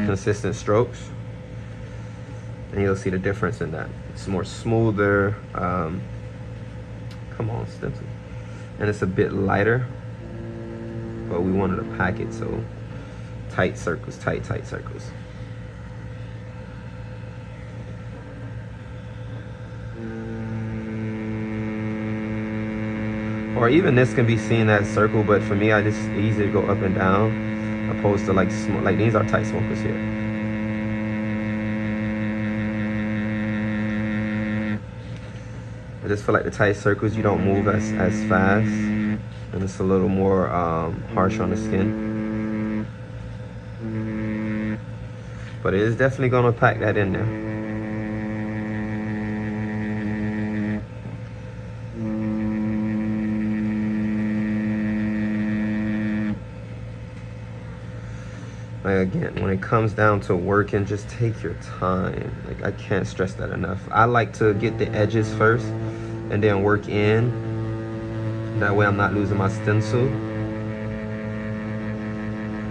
consistent strokes. And you'll see the difference in that. It's more smoother. Come on, stencil. And it's a bit lighter, but we wanted to pack it, so tight circles, tight circles. Or even this can be seen as circle, but for me, it's easy to go up and down, opposed to like like these are tight smokers here. I just feel like the tight circles, you don't move as fast, and it's a little more harsh on the skin. But it is definitely gonna pack that in there. Like again, when it comes down to working, just take your time. Like I can't stress that enough. I like to get the edges first and then work in. That way I'm not losing my stencil.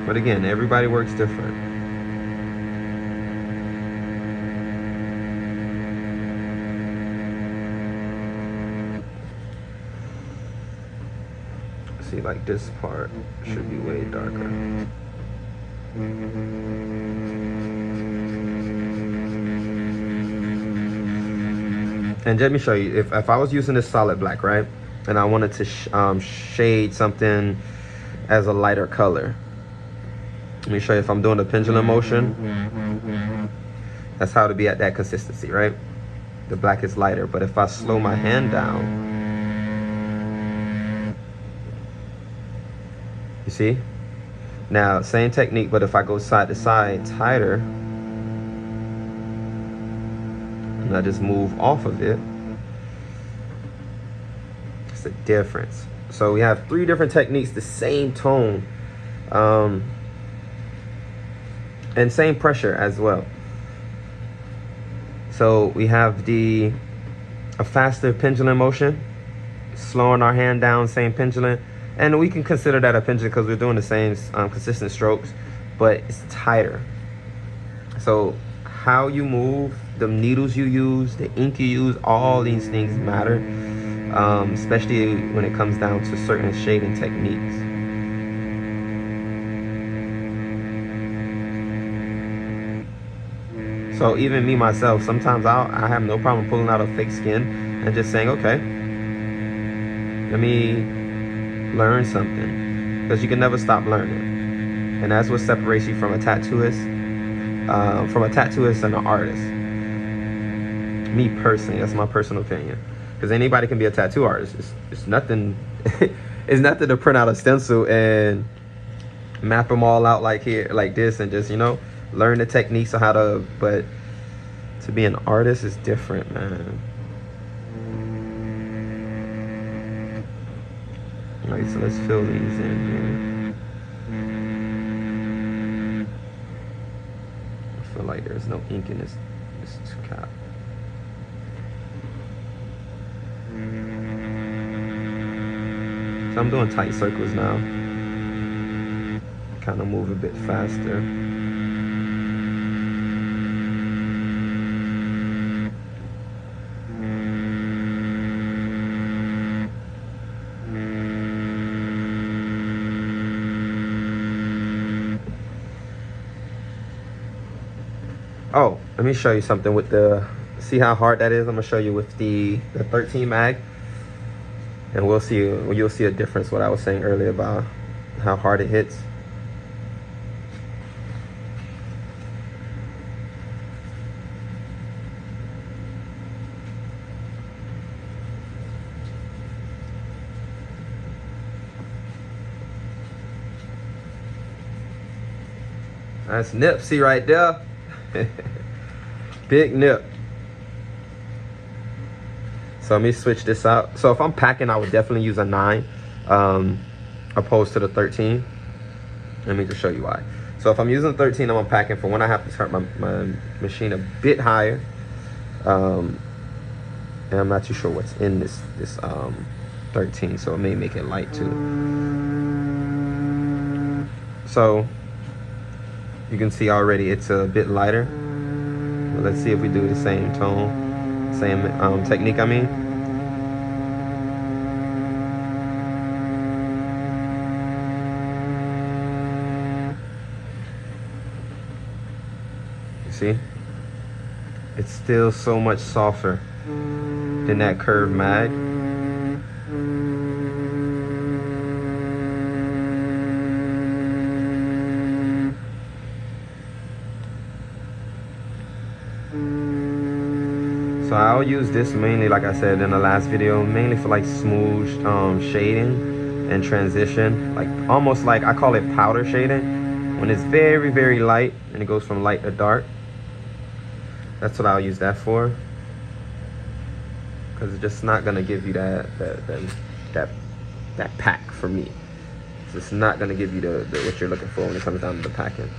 But again, everybody works different. See, like this part should be way darker. And let me show you, if I was using this solid black, right, and I wanted to shade something as a lighter color, let me show you. If I'm doing the pendulum motion, that's how to be at that consistency, right? The black is lighter, but if I slow my hand down, you see? Now, same technique, but if I go side to side tighter, and I just move off of it, it's a difference. So we have 3 different techniques, the same tone, and same pressure as well. So we have a faster pendulum motion, slowing our hand down, same pendulum. And we can consider that a pendulum because we're doing the same consistent strokes, but it's tighter. So how you move, the needles you use, the ink you use, all these things matter, especially when it comes down to certain shading techniques. So even me myself, sometimes I have no problem pulling out a fake skin and just saying, okay, let me learn something, because you can never stop learning, and that's what separates you from a tattooist, and an artist. Me personally, that's my personal opinion, because anybody can be a tattoo artist. It's nothing. It's nothing to print out a stencil and map them all out like here, like this, and just, you know, learn the techniques of how to. But to be an artist is different, man. Alright, so let's fill these in here. I feel like there's no ink in this cap. So I'm doing tight circles now. Kind of move a bit faster. Oh, let me show you something with the, see how hard that is? I'm gonna show you with the 13 mag, and you'll see a difference what I was saying earlier about how hard it hits. That's Nipsey right there. Big Nip. So let me switch this out. So if I'm packing, I would definitely use a 9 opposed to the 13. Let me just show you why. So if I'm using 13, I'm packing for when I have to start my machine a bit higher. And I'm not too sure what's in this 13, so it may make it light too. So you can see already it's a bit lighter. But let's see if we do the same tone, same technique, I mean. You see? It's still so much softer than that curved mag. So I'll use this mainly, like I said in the last video, mainly for like smooth shading and transition, like almost like I call it powder shading, when it's very, very light and it goes from light to dark. That's what I'll use that for, because it's just not gonna give you that pack for me. It's just not gonna give you the what you're looking for when it comes down to the packing.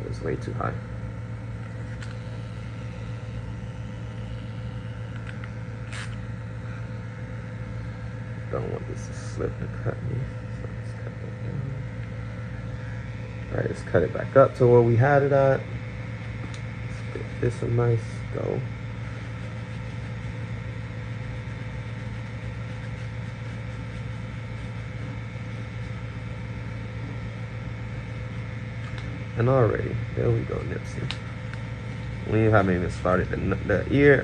It was way too high. Don't want this to slip and cut me. So let's cut that down. All right, let's cut it back up to where we had it at. Let's give this a nice go. And already, there we go, Nipsey. We haven't even started the ear,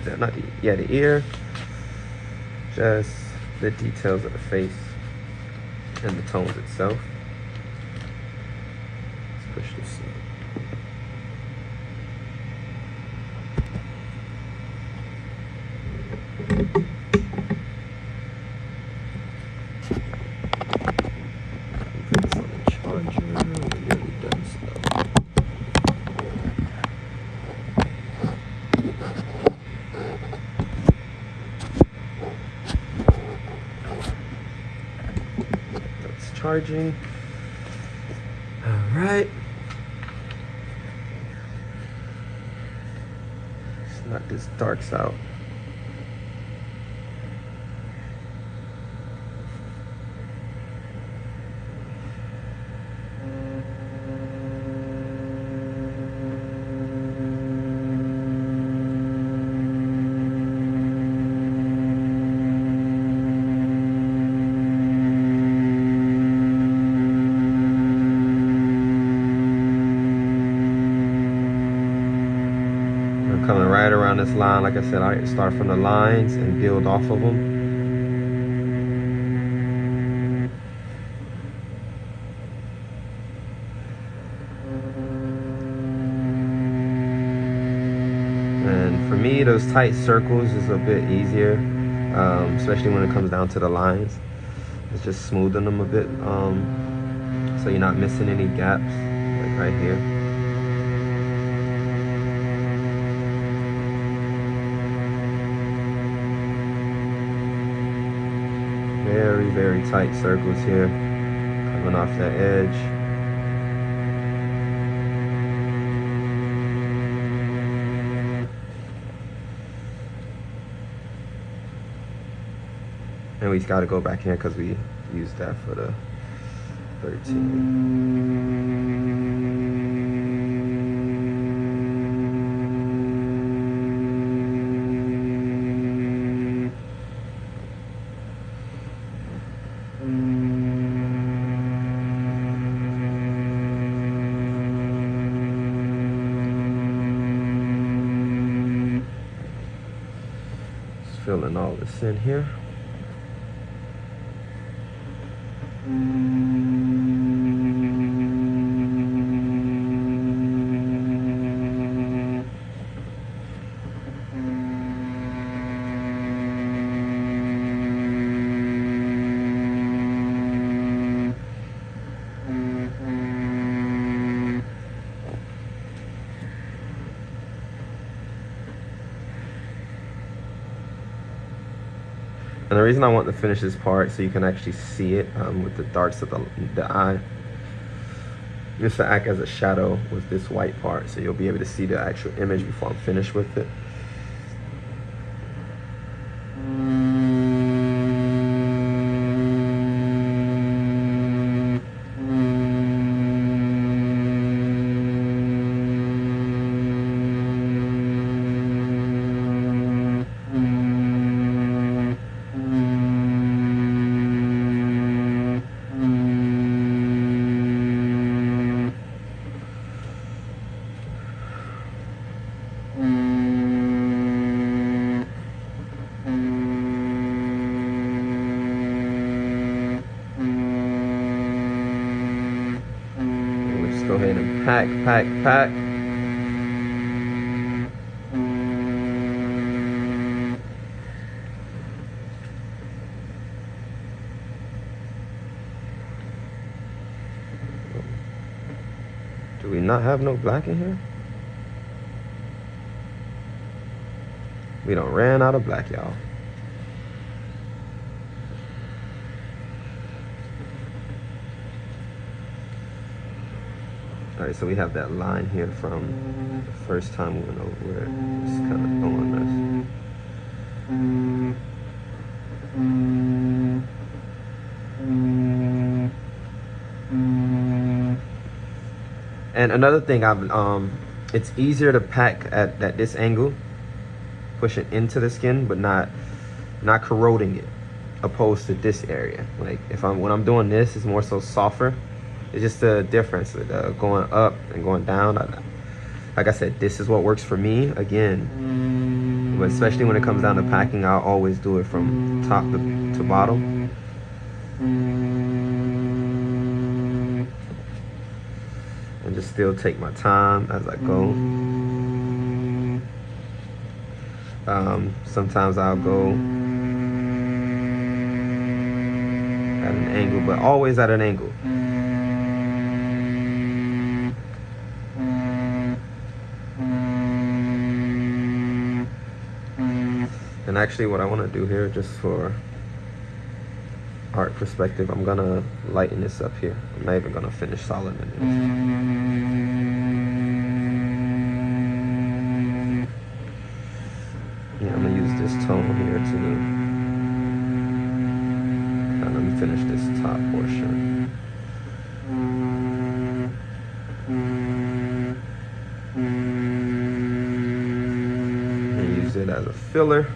the ear. Just the details of the face and the tones itself. Let's push this in. Put this on the charger. We're nearly done stuff. Charging. All right. Let's knock this darks out. Coming right around this line. Like I said, I start from the lines and build off of them. And for me, those tight circles is a bit easier, especially when it comes down to the lines. It's just smoothing them a bit, so you're not missing any gaps, like right here. Very, very tight circles here, coming off that edge. And we got to go back here because we used that for the 13. Filling all this in here. And the reason I want to finish this part so you can actually see it with the darks of the eye is to act as a shadow with this white part, so you'll be able to see the actual image before I'm finished with it. Go ahead and pack. Do we not have no black in here? We done ran out of black, y'all. All right, so we have that line here from the first time we went over it. Just kind of throwing this. And another thing, it's easier to pack at this angle, push it into the skin, but not corroding it, opposed to this area. Like when I'm doing this, it's more so softer. It's just the difference with going up and going down. Like I said, this is what works for me. Again, but especially when it comes down to packing, I'll always do it from top to bottom. And just still take my time as I go. Sometimes I'll go at an angle, but always at an angle. And actually what I want to do here, just for art perspective, I'm gonna lighten this up here. I'm not even gonna finish solid in this. Yeah, I'm gonna use this tone here to kind of finish this top portion. And use it as a filler.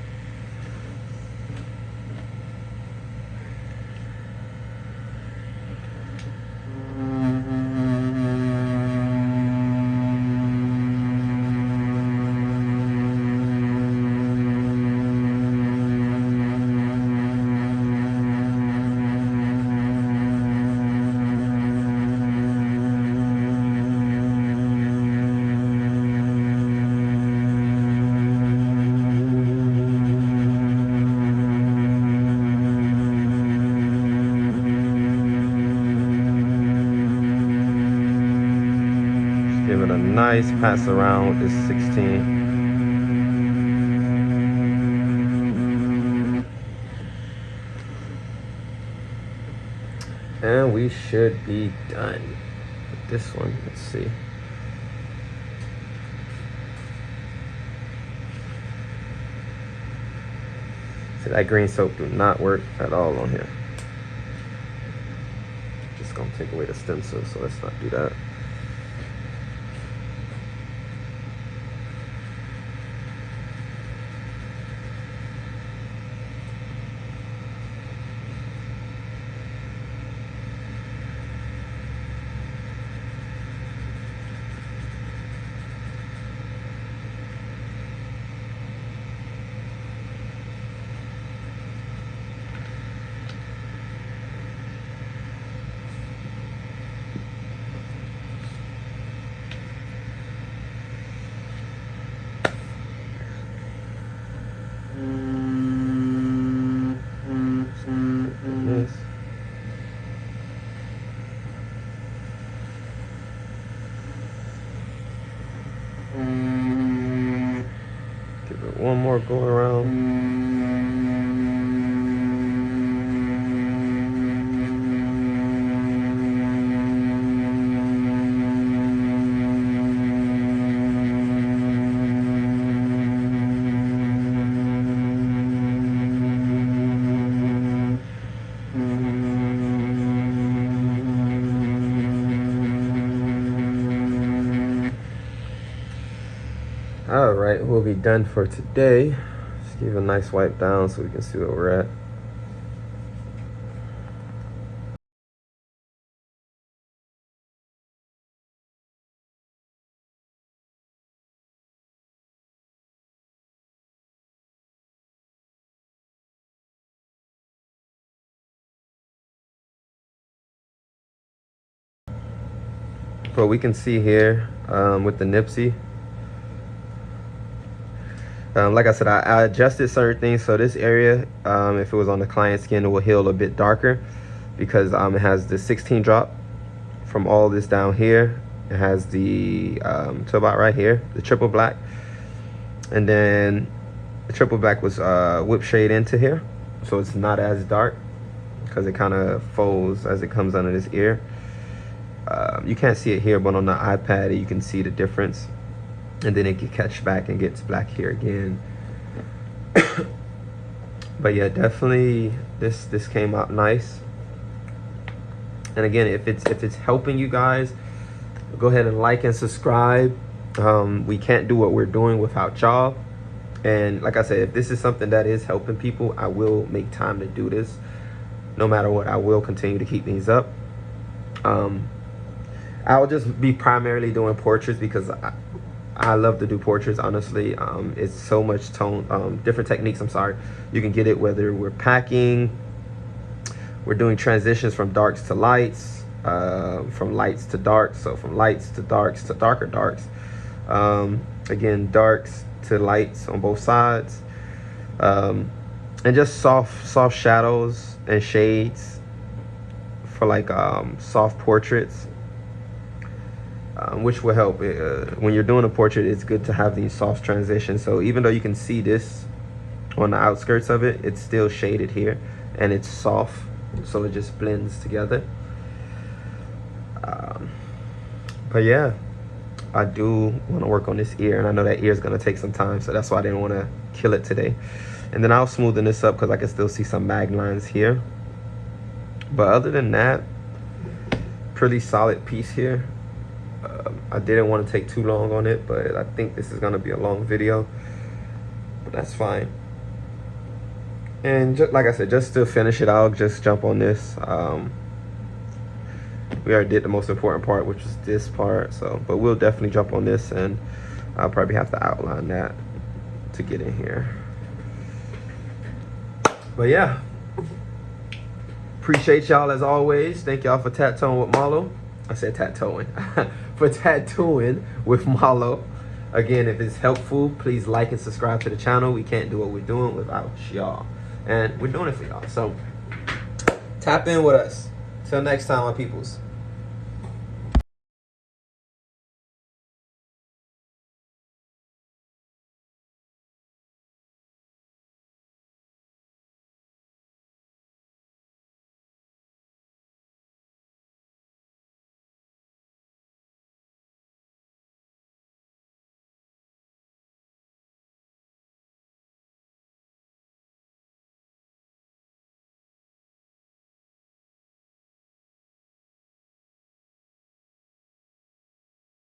Give it a nice pass around with this 16. And we should be done with this one. Let's see. So that green soap do not work at all on here. Just gonna take away the stencil, so let's not do that. Yes. Give it one more go around. All right, we'll be done for today. Just give a nice wipe down so we can see where we're at. But we can see here with the Nipsey, like I said, I adjusted certain things. So this area, if it was on the client skin, it will heal a bit darker because it has the 16 drop from all this down here. It has the to about right here, the triple black, and then the triple black was whip shade into here, so it's not as dark because it kind of folds as it comes under this ear. You can't see it here, but on the iPad you can see the difference, and then it can catch back and gets black here again. But yeah, definitely this came out nice. And again, if it's helping you guys, go ahead and like and subscribe. We can't do what we're doing without y'all. And like I said, if this is something that is helping people, I will make time to do this. No matter what, I will continue to keep these up. I'll just be primarily doing portraits because I love to do portraits, honestly. It's so much tone, different techniques, I'm sorry. You can get it whether we're packing, we're doing transitions from darks to lights, from lights to darks, so from lights to darks to darker darks. Again, darks to lights on both sides. And just soft shadows and shades for like soft portraits. Which will help. When you're doing a portrait, it's good to have these soft transitions. So even though you can see this on the outskirts of it, it's still shaded here and it's soft, so it just blends together. But yeah, I do want to work on this ear, and I know that ear is going to take some time, so that's why I didn't want to kill it today. And then I'll smoothen this up because I can still see some mag lines here. But other than that, pretty solid piece here. I didn't want to take too long on it, but I think this is going to be a long video, but that's fine. And just, like I said, just to finish it, I'll just jump on this. We already did the most important part, which is this part, so but we'll definitely jump on this, and I'll probably have to outline that to get in here. But yeah, appreciate y'all as always. Thank y'all for tattooing with Marlo. I said tattooing. For tattooing with Marlo. Again, if it's helpful, please like and subscribe to the channel. We can't do what we're doing without y'all, and we're doing it for y'all. So tap in with us. Till next time, my peoples.